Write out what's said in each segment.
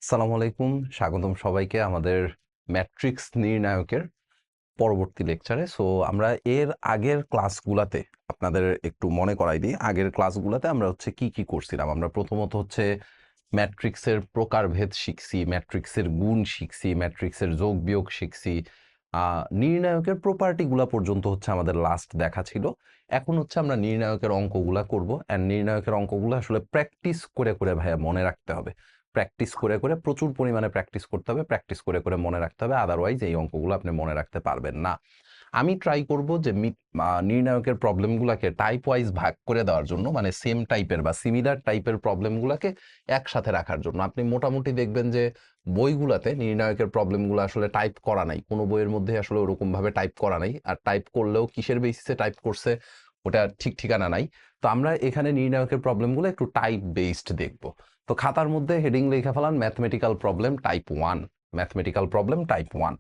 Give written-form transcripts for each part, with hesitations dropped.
আসসালামু আলাইকুম, স্বাগতম সবাইকে আমাদের ম্যাট্রিক্স নির্ণায়কের পরবর্তী লেকচারে। আমরা এর আগের ক্লাসগুলাতে আপনাদের একটু মনে করাই দিই। আগের ক্লাসগুলাতে আমরা হচ্ছে কি করছিলাম। আমরা প্রথমত হচ্ছে ম্যাট্রিক্সের প্রকারভেদ শিখছি, ম্যাট্রিক্সের গুণ শিখছি, ম্যাট্রিক্সের যোগ বিয়োগ শিখছি। নির্ণায়কের প্রপার্টিগুলা পর্যন্ত হচ্ছে আমাদের লাস্ট দেখা ছিল। এখন হচ্ছে আমরা নির্ণায়কের অঙ্কগুলা করব, অ্যান্ড নির্ণায়কের অঙ্কগুলো আসলে প্র্যাকটিস করে ভাইয়া মনে রাখতে হবে। প্র্যাকটিস করে প্রচুর পরিমাণে প্র্যাকটিস করতে হবে, প্র্যাকটিস করে মনে রাখতে হবে, আদারওয়াইজ এই অঙ্কগুলো আপনি মনে রাখতে পারবেন না। আমি ট্রাই করব যে নির্ণায়কের প্রবলেমগুলোকে টাইপ ওয়াইজ ভাগ করে দেওয়ার জন্য, মানে সেম টাইপের বা সিমিলার টাইপের প্রবলেমগুলোকে একসাথে রাখার জন্য। আপনি মোটামুটি দেখবেন যে বইগুলাতে নির্ণায়কের প্রবলেমগুলো আসলে টাইপ করা নাই, কোনো বইয়ের মধ্যে আসলে ওরকমভাবে টাইপ করা নাই। আর টাইপ করলেও কিসের বেসিসে টাইপ করছে ওটা ঠিক ঠিকানা নাই। তো আমরা এখানে নির্ণায়কের প্রবলেমগুলো একটু টাইপ বেসড দেখব। তো খাতার মধ্যে হেডিং লিখে ফেলান mathematical problem type 1। Mathematical problem type 1।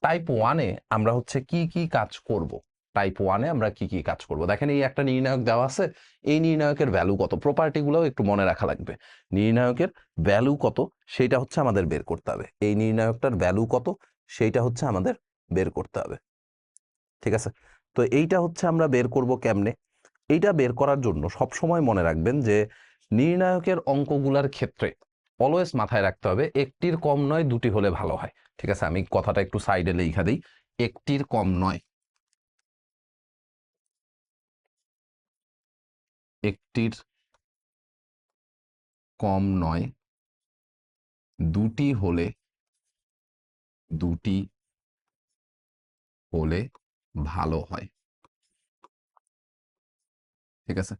Type 1-এ আমরা হচ্ছে কি কাজ করব। টাইপ 1-এ আমরা কি কাজ করব, দেখেন এই একটা নির্ণায়ক দেওয়া আছে। এই নির্ণায়কের ভ্যালু কত, প্রপার্টিগুলোও একটু মনে রাখা লাগবে। নির্ণায়কের ভ্যালু কত সেইটা হচ্ছে আমাদের বের করতে হবে। এই নির্ণায়কটার ভ্যালু কত সেইটা হচ্ছে আমাদের বের করতে হবে, ঠিক আছে? তো এইটা হচ্ছে আমরা বের করব কেমনে। এইটা বের করার জন্য সবসময় মনে রাখবেন যে নির্ণায়কের অঙ্কগুলার ক্ষেত্রে অলওয়েজ মাথায় রাখতে হবে একটির কম নয়, দুটি হলে ভালো হয়। ঠিক আছে, আমি কথাটা একটু সাইডে লিখা দিই। একটির কম নয়, একটির কম নয়, দুটি হলে দুটি হলে ভালো হয়। ঠিক আছে,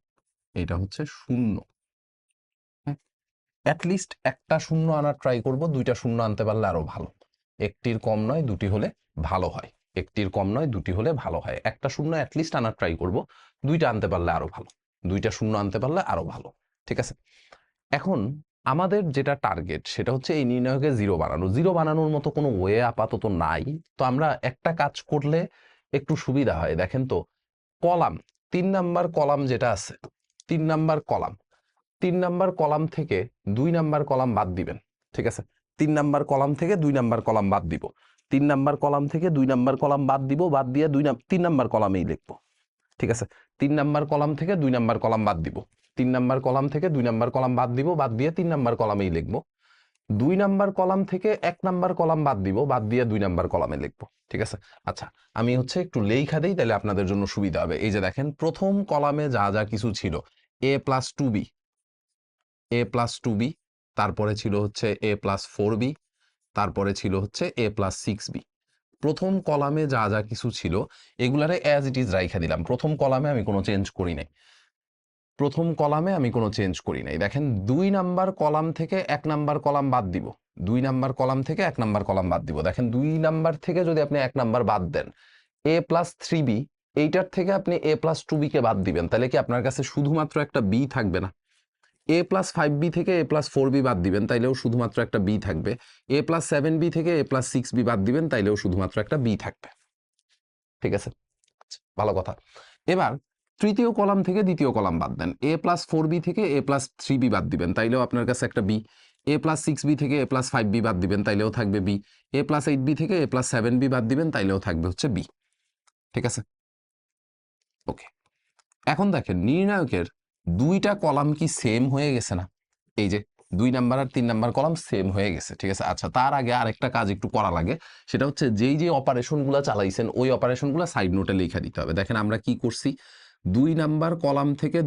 এটা হচ্ছে শূন্য। হ্যাঁ, অ্যাটলিস্ট একটা শূন্য আনার ট্রাই করব, দুইটা শূন্য আনতে পারলে আরো ভালো। একটির কম নয়, দুটি হলে ভালো হয়। একটির কম নয়, দুটি হলে ভালো হয়। একটা শূন্য অ্যাটলিস্ট আনার ট্রাই করব, দুইটা আনতে পারলে আরো ভালো। দুইটা শূন্য আনতে পারলে আরো ভালো। ঠিক আছে, এখন আমাদের যেটা টার্গেট সেটা হচ্ছে এই নির্ণয়কে জিরো বানানো। জিরো বানানোর মতো কোনো ওয়ে আপাতত নাই। তো আমরা একটা কাজ করলে একটু সুবিধা হয়। দেখেন তো, কলাম 3 নাম্বার কলাম যেটা আছে, 3 নাম্বার কলাম, 3 নাম্বার কলাম থেকে 2 নাম্বার কলাম বাদ দিবেন। ঠিক আছে, 3 নাম্বার কলাম থেকে 2 নাম্বার কলাম বাদ দিব। 3 নাম্বার কলাম থেকে 2 নাম্বার কলাম বাদ দিব, বাদ দিয়ে 3 নাম্বার কলামেই লিখবো। ঠিক আছে, 3 নাম্বার কলাম থেকে 2 নাম্বার কলাম বাদ দিব। 3 নাম্বার কলাম থেকে 2 নাম্বার কলাম বাদ দিব, বাদ দিয়ে 3 নাম্বার কলামেই লিখবো। 2 নাম্বার কলাম থেকে 1 নাম্বার কলাম বাদ দিব, বাদ দিয়ে 2 নাম্বার কলামে লিখবো। ঠিক আছে, আচ্ছা আমি হচ্ছে একটু লেখা দেই, তাহলে আপনাদের জন্য সুবিধা হবে। এই যে দেখেন, প্রথম কলামে যা কিছু ছিল, a plus 2b, a plus 2b, তারপরে ছিল হচ্ছে a প্লাস 4b, তারপরে ছিল হচ্ছে a প্লাস 6b। প্রথম কলামে যা কিছু ছিল এগুলারে অ্যাজ ইট ইজ রাইখা দিলাম। প্রথম কলামে আমি কোনো চেঞ্জ করি নাই। প্রথম কলামে আমি কোনো চেঞ্জ করি নাই। দেখেন 2 নাম্বার কলাম থেকে 1 নাম্বার কলাম বাদ দিব। 2 নাম্বার কলাম থেকে 1 নাম্বার কলাম বাদ দিব। দেখেন 2 নাম্বার থেকে যদি আপনি 1 নাম্বার বাদ দেন, a প্লাস 3b, এইটার থেকে আপনি a প্লাস 2b কে বাদ দিবেন, তাহলে কি আপনার কাছে শুধুমাত্র একটা b থাকবে না? a প্লাস 5b থেকে a প্লাস 4b বাদ দিবেন, তাইলেও শুধুমাত্র একটা b থাকবে। a প্লাস 7b থেকে a প্লাস 6b বাদ দিবেন, তাইলেও শুধুমাত্র একটা b থাকবে। ঠিক আছে, ভালো কথা। এবার তৃতীয় কলাম থেকে দ্বিতীয় কলাম বাদ দেন। a প্লাস 4b থেকে a প্লাস 3b বাদ দিবেন, তাইলেও আপনার কাছে একটা b। a প্লাস 6b থেকে a প্লাস 5b বাদ দিবেন, তাইলেও থাকবে b। a প্লাস 8b থেকে a প্লাস 7b বাদ দিবেন, তাইলেও থাকবে হচ্ছে b। ঠিক আছে, ওকে। এখন দেখেন নির্ণায়কের দুইটা কলাম কি সেম হয়ে গেছে না? এই যে 2 নাম্বার আর 3 নাম্বার কলাম সেম হয়ে গেছে। ঠিক আছে, আচ্ছা তার আগে আরেকটা কাজ একটু করা লাগে। সেটা হচ্ছে যেই যে অপারেশনগুলো চালাইছেন ওই অপারেশনগুলো সাইড নোটে লিখে দিতে হবে। দেখেন আমরা কি করছি, 2 নাম্বার কলাম থেকে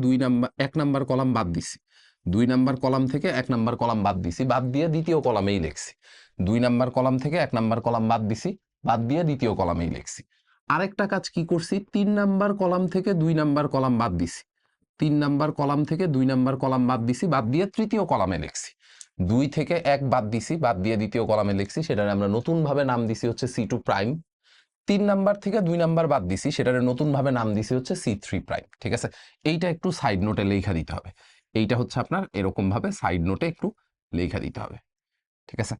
1 নাম্বার কলাম বাদ দিছি। 2 নাম্বার কলাম থেকে 1 নাম্বার কলাম বাদ দিছি, বাদ দিয়ে দ্বিতীয় কলামেই লিখছি। 2 নাম্বার কলাম থেকে 1 নাম্বার কলাম বাদ দিছি, বাদ দিয়ে দ্বিতীয় কলামেই লিখছি। আরেকটা কাজ কি করছি, 3 নাম্বার কলাম থেকে 2 নাম্বার কলাম বাদ দিছি। 3 নাম্বার কলাম থেকে 2 নাম্বার কলাম বাদ দিছি, বাদ দিয়ে তৃতীয় কলামে লিখছি। 2 থেকে 1 বাদ দিছি, বাদ দিয়ে দ্বিতীয় কলামে লিখছি, সেটার আমরা নতুন ভাবে নাম দিছি হচ্ছে C2 প্রাইম। 3 নাম্বার থেকে 2 নাম্বার বাদ দিছি, সেটার নতুন ভাবে নাম দিছি হচ্ছে C3 প্রাইম। ঠিক আছে, এইটা একটু সাইড নোটে লেখা দিতে হবে। এইটা হচ্ছে আপনার এরকম ভাবে সাইড নোটে একটু লেখা দিতে হবে। ঠিক আছে,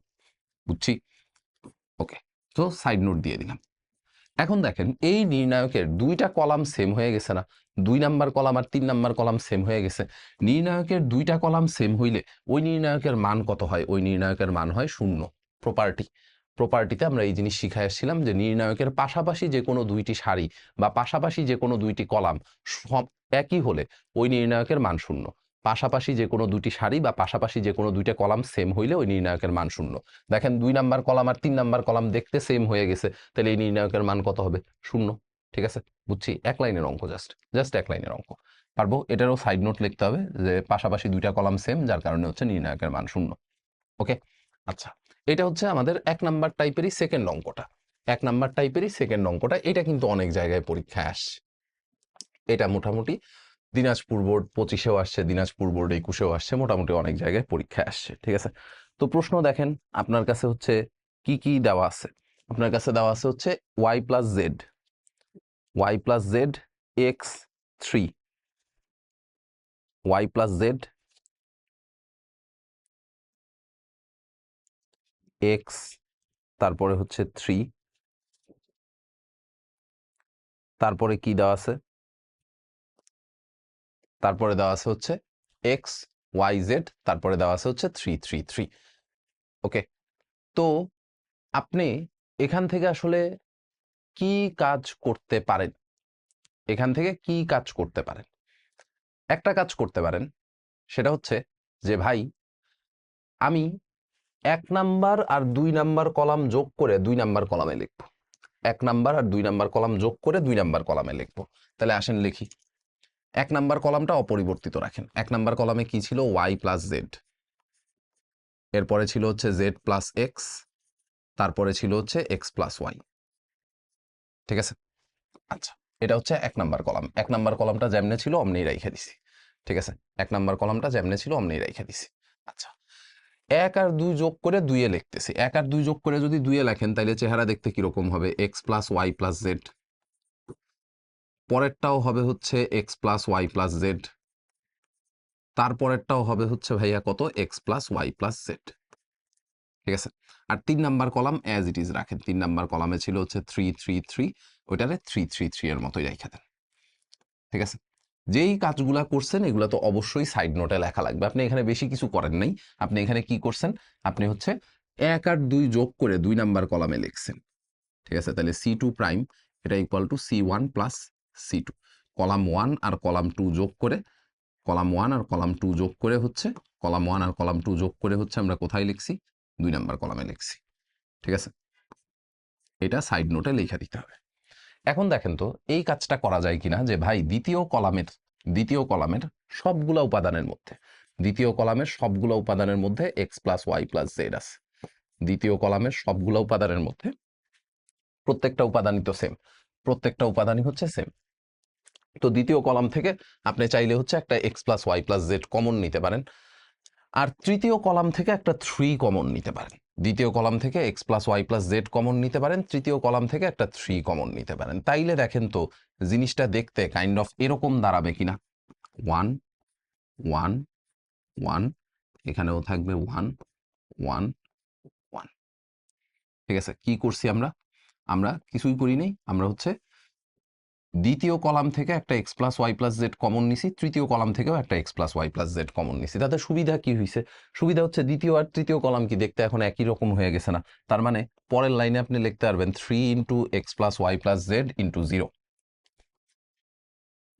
বুঝছি, ওকে। তো সাইড নোট দিয়ে দিলাম। এখন দেখেন এই নির্ণায়কের দুইটা কলাম সেম হয়ে গেছে না? 2 নাম্বার কলাম আর 3 নাম্বার কলাম সেম হয়ে গেছে। নির্ণায়কের 2টা কলাম সেম হইলে ওই নির্ণায়কের মান কত হয়? ওই নির্ণায়কের মান হয় 0। প্রপার্টিতে আমরা এই জিনিস শিখাই আসছিলাম যে নির্ণায়কের পাশাপাশি যে কোনো 2টি সারি বা পাশাপাশি যে কোনো 2টি কলাম সব একই হলে ওই নির্ণায়কের মান 0। পাশাপাশি যে কোনো 2টি সারি বা পাশাপাশি যে কোনো 2টা কলাম সেম হইলে ওই নির্ণায়কের মান 0। দেখেন 2 নাম্বার কলাম আর 3 নাম্বার কলাম দেখতে সেম হয়ে গেছে, তাহলে এই নির্ণায়কের মান কত হবে? 0। ঠিক আছে, বুঝছি। এক লাইনের অঙ্ক, জাস্ট এক লাইনের অঙ্ক। পারবো। এটারও সাইড নোট লিখতে হবে যে পাশাপাশি 2টা কলাম সেম, যার কারণে হচ্ছে নির্ণায়কের মান 0। ওকে, আচ্ছা, এটা হচ্ছে আমাদের 1 নাম্বার টাইপেরই সেকেন্ড অঙ্কটা। 1 নাম্বার টাইপেরই সেকেন্ড অঙ্কটা, এটা কিন্তু অনেক জায়গায় পরীক্ষায় আসছে। এটা মোটামুটি দিনাজপুর বোর্ড 25-এও আসছে, দিনাজপুর বোর্ড 21-এও আসছে, মোটামুটি অনেক জায়গায় পরীক্ষায় আসছে। ঠিক আছে, তো প্রশ্ন দেখেন আপনার কাছে হচ্ছে কি কি দেওয়া আছে। আপনার কাছে দেওয়া আছে হচ্ছে y plus z x3, y plus z x, তারপরে হচ্ছে 3, তারপরে কি দেওয়া আছে? তারপরে দেওয়া আছে হচ্ছে x y z, তারপরে দেওয়া আছে হচ্ছে 3 3 3। ওকে, তো আপনি এখান থেকে আসলে কি কাজ করতে পারেন? এখান থেকে কি কাজ করতে পারেন? একটা কাজ করতে পারেন, সেটা হচ্ছে যে ভাই আমি 1 নাম্বার আর 2 নাম্বার কলাম যোগ করে 2 নাম্বার কলামে লিখব। 1 নাম্বার আর 2 নাম্বার কলাম যোগ করে 2 নাম্বার কলামে লিখব। তাহলে আসেন লিখি। 1 নাম্বার কলামটা অপরিবর্তিত রাখেন। 1 নাম্বার কলামে কি ছিল? y প্লাস z, এরপরে ছিল হচ্ছে z প্লাস x, তারপরে ছিল হচ্ছে x প্লাস y। ঠিক আছে, আচ্ছা, এটা হচ্ছে 1 নাম্বার কলাম। 1 নাম্বার কলামটা যেমনে ছিল অমনেই রাইখা দিছি। ঠিক আছে, 1 নাম্বার কলামটা যেমনে ছিল অমনেই রাইখা দিছি। আচ্ছা, 1 আর 2 যোগ করে 2 এ লিখতেছি। 1 আর 2 যোগ করে যদি 2 এ লেখেন তাহলে চেহারা দেখতে কিরকম হবে? x plus y plus z। পরেরটাও হবে হচ্ছে x plus y plus z। তারপরেরটাও হবে হচ্ছে ভাইয়া কত? x plus y plus z। ঠিক আছে, আর 3 number column as it is রাখেন। 3 নাম্বার কলামে ছিল হচ্ছে 3 3 3, ওইটারে 3 3 3 এর মতোই রাইখা দেন। ঠিক আছে, যেই কাজগুলা করছেন এগুলা তো অবশ্যই সাইড নোটে লেখা লাগবে। আপনি এখানে বেশি কিছু করেন নাই। আপনি এখানে কি করছেন? আপনি হচ্ছে 1 আর 2 যোগ করে 2 নাম্বার কলামে লিখছেন। ঠিক আছে, তাহলে C2 প্রাইম এটা equal to C1 plus C2। Column 1 আর কলাম 2 যোগ করে, কলাম 1 আর কলাম 2 যোগ করে হচ্ছে, কলাম 1 আর কলাম 2 যোগ করে হচ্ছে আমরা কোথায় লিখছি? 2 নাম্বার কলামে লিখছি। ঠিক আছে, এটা সাইড নোটে লেখা দিতে হবে। এখন দেখেন তো এই কাজটা করা যায় কিনা, যে ভাই দ্বিতীয় কলামের সবগুলা উপাদানের মধ্যে, দ্বিতীয় কলামের সবগুলা উপাদানের মধ্যে x plus y plus z আছে। দ্বিতীয় কলামের সবগুলা উপাদানের মধ্যে প্রত্যেকটা উপাদানই তো সেম, প্রত্যেকটা উপাদানই হচ্ছে সেম। তো দ্বিতীয় কলাম থেকে আপনি চাইলে হচ্ছে একটা x plus y plus z common নিতে পারেন, আর তৃতীয় কলাম থেকে একটা 3 কমন নিতে পারেন। দ্বিতীয় কলাম থেকে x plus y plus z common নিতে পারেন, তৃতীয় কলাম থেকে একটা 3 কমন নিতে পারেন। তাইলে দেখেন তো জিনিসটা দেখতে কাইন্ড অফ এরকম দাঁড়াবে কিনা। 1 1 1, এখানেও থাকবে 1 1 1। ঠিক আছে, কি করছি আমরা? আমরা কিছুই করি নাই। আমরা হচ্ছে দ্বিতীয় কলাম থেকে একটা x plus y plus z common নিছি, তৃতীয় কলাম থেকেও একটা x plus y plus z common নিছি। তাতে সুবিধা কি হয়েছে? সুবিধা হচ্ছে দ্বিতীয় আর তৃতীয় কলাম কি দেখতে এখন একই রকম হয়ে গেছে না? তার মানে পরের লাইনে আপনি লিখতে পারবেন 3 into x plus y plus Z into 0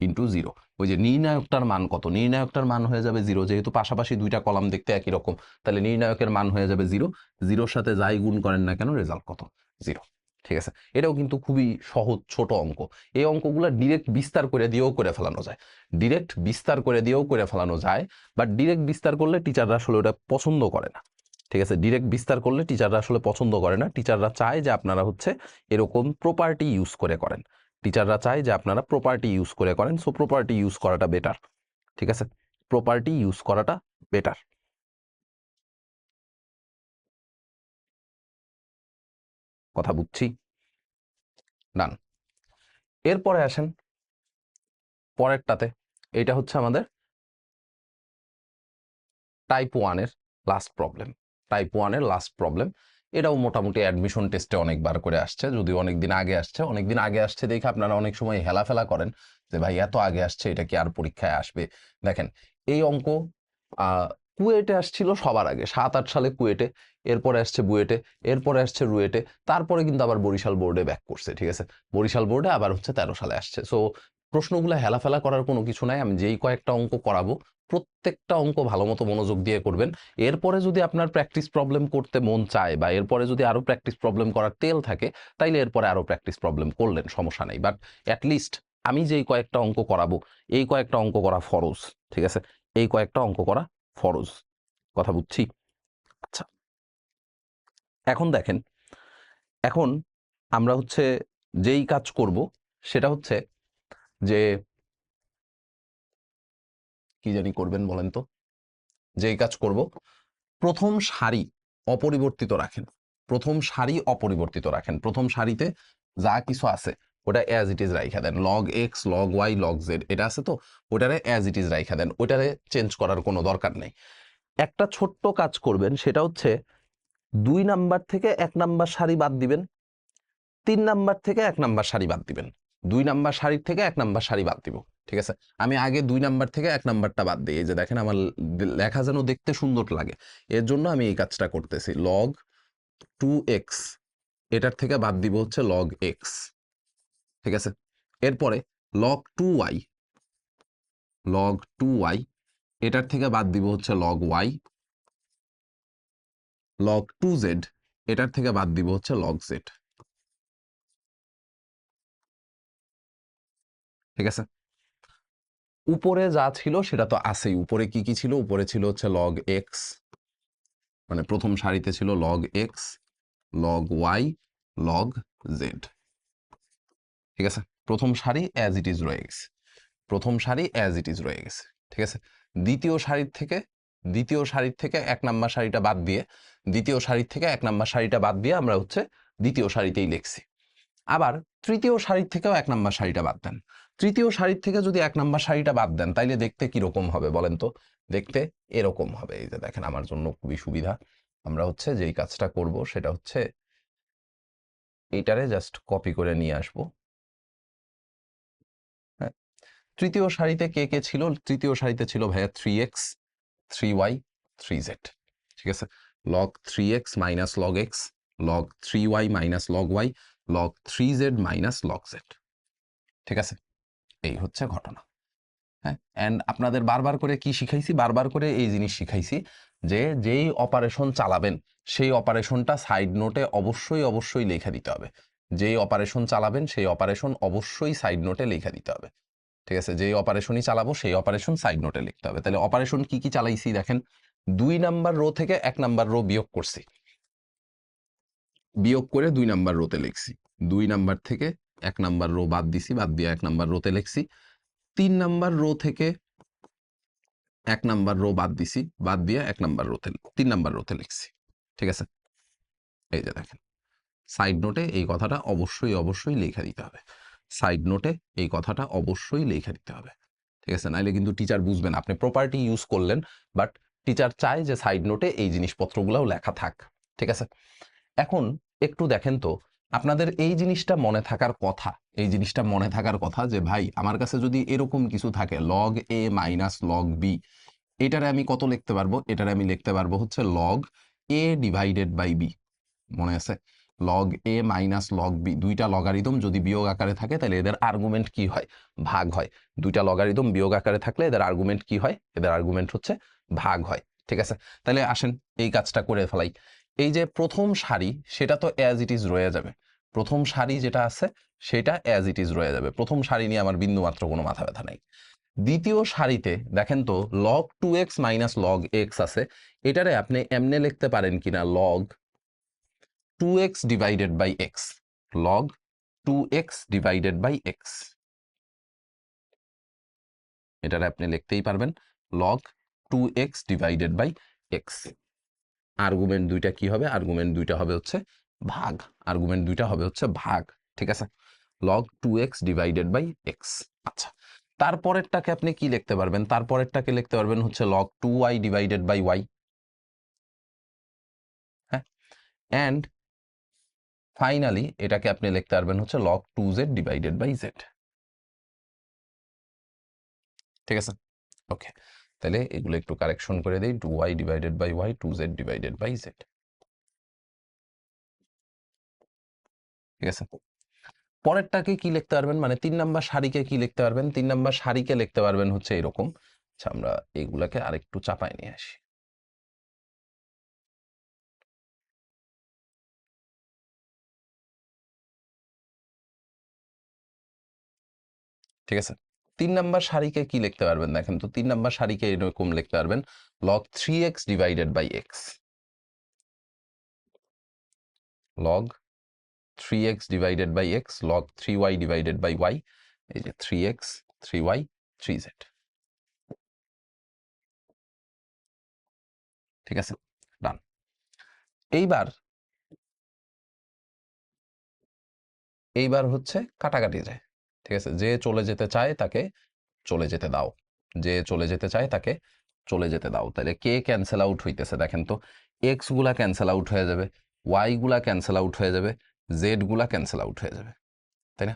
into 0। ওই যে নির্ণায়কটার মান কত? নির্ণায়কটার মান হয়ে যাবে 0, যেহেতু পাশাপাশি 2টা কলাম দেখতে একই রকম, তাহলে নির্ণায়কের মান হয়ে যাবে 0। 0-র সাথে যাই গুণ করেন না কেন রেজাল্ট কত? 0। ঠিক আছে, এটাও কিন্তু খুবই সহজ ছোট অঙ্ক। এই অঙ্কগুলো ডিরেক্ট বিস্তার করে দিয়েও করে ফেলানো যায়, ডিরেক্ট বিস্তার করে দিয়েও করে ফেলানো যায়, বাট ডিরেক্ট বিস্তার করলে টিচাররা আসলে ওটা পছন্দ করে না। ঠিক আছে, ডিরেক্ট বিস্তার করলে টিচাররা আসলে পছন্দ করে না। টিচাররা চায় যে আপনারা হচ্ছে এরকম প্রপার্টি ইউজ করে করেন। টিচাররা চায় যে আপনারা প্রপার্টি ইউজ করে করেন। সো প্রপার্টি ইউজ করাটা বেটার। ঠিক আছে, প্রপার্টি ইউজ করাটা বেটার। কথা বুঝছি? ডান। এরপরে আসেন পরেরটাতে। এটা হচ্ছে আমাদের টাইপ 1 এর লাস্ট প্রবলেম। টাইপ 1 এর লাস্ট প্রবলেম। এটাও মোটামুটি অ্যাডমিশন টেস্টে অনেকবার করে আসছে, যদিও অনেকদিন আগে আসছে দেখে আপনারা অনেক সময় হেলাফেলা করেন যে ভাই এত আগে আসছে এটা কি আর পরীক্ষায় আসবে। দেখেন এই অঙ্ক কুয়েটে আসছিল সবার আগে 7-8 সালে কুয়েটে, এরপরে আসছে বুয়েটে, এরপরে আসছে রুয়েটে, তারপরে কিন্তু আবার বরিশাল বোর্ডে ব্যাক করছে। ঠিক আছে, বরিশাল বোর্ডে আবার হচ্ছে 13 সালে আসছে। সো প্রশ্নগুলো হেলাফেলা করার কোনো কিছু নাই। আমি যেই কয়েকটা অঙ্ক করাবো প্রত্যেকটা অঙ্ক ভালো মতো মনোযোগ দিয়ে করবেন। এরপরে যদি আপনার প্র্যাকটিস প্রবলেম করতে মন চায় বা এরপরে যদি আরো প্র্যাকটিস প্রবলেম করার তেল থাকে, তাইলে এরপরে আরো প্র্যাকটিস প্রবলেম করলেন, সমস্যা নেই। বাট অ্যাটলিস্ট আমি যেই কয়েকটা অঙ্ক করাবো এই কয়েকটা অঙ্ক করা ফরজ। ঠিক আছে, এই কয়েকটা অঙ্ক করা ফরজ, কথা বুঝছি? আচ্ছা, এখন দেখেন, এখন আমরা হচ্ছে যেই কাজ করব সেটা হচ্ছে যে কি জানি করবেন বলেন তো, যেই কাজ করব প্রথম সারি অপরিবর্তিত রাখেন, প্রথম সারি অপরিবর্তিত রাখেন। প্রথম সারিতে যা কিছু আছে ওটা অ্যাজ ইট ইজ রাইখা দেন, log x log y log z এটা আছে তো ওটারে অ্যাজ ইট ইজ রাইখা দেন, ওটারে চেঞ্জ করার কোনো দরকার নেই। একটা ছোট্ট কাজ করবেন, সেটা হচ্ছে 2 নাম্বার থেকে 1 নাম্বার সারি বাদ দিবেন, 3 নাম্বার থেকে 1 নাম্বার সারি বাদ দিবেন, 2 নাম্বার সারির থেকে 1 নাম্বার সারি বাদ দিব। ঠিক আছে, আমি আগে 2 নাম্বার থেকে 1 নাম্বারটা বাদ দিই। এই যে দেখেন আমার লেখা যেন দেখতে সুন্দর লাগে, এর জন্য আমি এই কাজটা করতেছি। লগ 2x এটার থেকে বাদ দিব হচ্ছে লগ x। ঠিক আছে, এরপরে লগ 2y, লগ 2y এটার থেকে বাদ দিব হচ্ছে লগ y, লগ 2z এটার থেকে বাদ দিব হচ্ছে লগ z। ঠিক আছে, উপরে যা ছিল সেটা তো আছেই। উপরে কি কি ছিল? উপরে ছিল হচ্ছে লগ এক্স, মানে প্রথম সারিতে ছিল log x, log y, log z. ঠিক আছে, প্রথম সারি অ্যাজ ইট ইজ রয়ে গেছে, প্রথম সারি অ্যাজ ইট ইজ রয়ে গেছে। ঠিক আছে, দ্বিতীয় সারির থেকে 1 নাম্বার সারিটা বাদ দিয়ে, দ্বিতীয় সারির থেকে 1 নাম্বার সারিটা বাদ দিয়ে আমরা হচ্ছে দ্বিতীয় সারিতেই লিখছি। আবার তৃতীয় সারির থেকেও 1 নাম্বার সারিটা বাদ দেন। তৃতীয় সারির থেকে যদি 1 নাম্বার সারিটা বাদ দেন তাইলে দেখতে কিরকম হবে বলেন তো? দেখতে এরকম হবে। এই যে দেখেন আমার জন্য খুবই সুবিধা, আমরা হচ্ছে যেই কাজটা করব সেটা হচ্ছে এইটারে জাস্ট কপি করে নিয়ে আসবো। হ্যাঁ, তৃতীয় সারিতে কে কে ছিল? তৃতীয় সারিতে ছিল ভাইয়া 3x 3y 3z। ঠিক আছে, log 3x minus log x, log 3y minus log y, log 3z minus log z। ঠিক আছে, এই হচ্ছে ঘটনা। হ্যাঁ, অ্যান্ড আপনাদের বারবার করে কি শিখাইছি? বারবার করে এই জিনিস শিখাইছি যে যেই অপারেশন চালাবেন সেই অপারেশনটা সাইড নোটে অবশ্যই লেখা দিতে হবে। যেই অপারেশন চালাবেন সেই অপারেশন অবশ্যই সাইড নোটে লেখা দিতে হবে। ঠিক আছে, যেই অপারেশনই চালাবো সেই অপারেশন সাইড নোটে লিখতে হবে। তাহলে অপারেশন কি কি চালাইছি দেখেন, 2 নাম্বার রো থেকে 1 নাম্বার রো বিয়োগ করছি, বিয়োগ করে 2 নাম্বার রোতে লিখছি। 2 নাম্বার থেকে 1 নাম্বার রো বাদ দিছি, বাদ দিয়ে 1 নাম্বার রোতে লিখছি। 3 নাম্বার রো থেকে 1 নাম্বার রো বাদ দিছি, বাদ দিয়ে 1 নাম্বার রোতে 3 নাম্বার রোতে লিখছি। ঠিক আছে, এই যে দেখেন সাইড নোটে এই কথাটা অবশ্যই লেখা দিতে হবে। সাইড নোটে এই কথাটা অবশ্যই লেখা দিতে হবে। ঠিক আছে, নাইলে কিন্তু টিচার বুঝবেন আপনি প্রপার্টি ইউজ করলেন, বাট টিচার চায় যে সাইড নোটে এই জিনিসপত্রগুলোও লেখা থাক। ঠিক আছে, এখন একটু দেখেন তো, আপনাদের এই জিনিসটা মনে থাকার কথা, এই জিনিসটা মনে থাকার কথা যে ভাই আমার কাছে যদি এরকম কিছু থাকে log a minus log B, এটারে আমি কত লিখতে পারবো? এটারে আমি লিখতে পারবো হচ্ছে log a divided by b. মনে আছে? Log a minus log b, দুইটা লগারিদম যদি বিয়োগ আকারে থাকে তাহলে এদের আর্গুমেন্ট কি হয়? ভাগ হয়। দুইটা লগারিদম বিয়োগ আকারে থাকলে এদের আর্গুমেন্ট কি হয়? এদের আর্গুমেন্ট হচ্ছে ভাগ হয়। ঠিক আছে, তাহলে আসেন এই কাজটা করে ফেলাই। এই যে প্রথম সারি সেটা তো অ্যাজ ইট ইজ রয়ে যাবে, প্রথম সারি যেটা আছে সেটা অ্যাজ ইট ইজ রয়ে যাবে। প্রথম সারি নিয়ে আমার বিন্দু মাত্র কোনো মাথা ব্যথা নাই। দ্বিতীয় সারিতে দেখেন তো log 2x minus log x আছে, এটারে আপনি এমনে লিখতে পারেন কিনা log 2x divided by x, log 2x divided by x, এটারে আপনি লিখতেই পারবেন log 2x divided by x. Argument দুইটা কি হবে? আর্গুমেন্ট দুইটা হবে হচ্ছে ভাগ, আর্গুমেন্ট দুইটা হবে হচ্ছে ভাগ। ঠিক আছে, log 2x divided by x. আচ্ছা, তারপরেরটাকে আপনি কি লিখতে পারবেন? তারপরেরটাকে লিখতে পারবেন হচ্ছে log 2y divided by y. হ্যাঁ, অ্যান্ড ফাইনালি এটাকে আপনি লিখতে পারবেন হচ্ছে log 2z divided by z। ঠিক আছে, ওকে, তাহলে এগুলো একটু কারেকশন করে দিই, 2y divided by y, 2z divided by z। ঠিক আছে, পরেরটাকে কি লিখতে পারবেন, মানে 3 নাম্বার সারিকে কি লিখতে পারবেন? 3 নাম্বার সারিকে লিখতে পারবেন হচ্ছে এরকম। আচ্ছা, আমরা এইগুলাকে আরেকটু চাপায় নিয়ে আসি। ঠিক আছে, 3 নাম্বার সারিকে কি লিখতে পারবেন দেখেন তো? 3 নাম্বার সারিকে এরকম লিখতে পারবেন log 3x divided by x, log 3x divided by x, log 3y divided by y, এই যে 3x 3y 3z। ঠিক আছে, ডান। এইবার হচ্ছে কাটাকাটি যায়। ঠিক আছে, যে চলে যেতে চায় তাকে চলে যেতে দাও, যে চলে যেতে চায় তাকে চলে যেতে দাও। তাহলে কে ক্যান্সেল আউট হইতেছে দেখেন তো? এক্স গুলা ক্যান্সেল আউট হয়ে যাবে, ওয়াই গুলা ক্যান্সেল আউট হয়ে যাবে, জেড গুলা ক্যান্সেল আউট হয়ে যাবে, তাই না?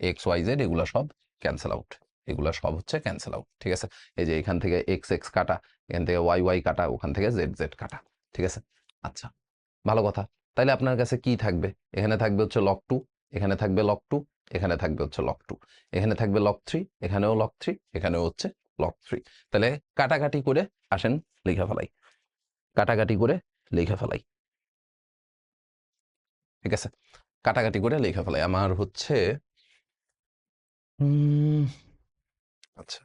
এক্স ওয়াই জেড এগুলা সব ক্যান্সেল আউট, এগুলা সব হচ্ছে ক্যান্সেল আউট। ঠিক আছে, এই যে এখান থেকে এক্স এক্স কাটা, এখান থেকে ওয়াই ওয়াই কাটা, ওখান থেকে জেড জেড কাটা। ঠিক আছে, আচ্ছা, ভালো কথা। তাইলে আপনার কাছে কি থাকবে? এখানে থাকবে হচ্ছে log 2, এখানে থাকবে log 2, এখানে থাকবে হচ্ছে log 2, এখানে থাকবে log 3, এখানেও log 3, এখানেও হচ্ছে log 3। তাহলে কাটাকাটি করে আসেন লিখে ফেলাই, কাটাকাটি করে লিখে ফেলাই। ঠিক আছে, কাটাকাটি করে লিখে ফেলাই। আমার হচ্ছে আচ্ছা,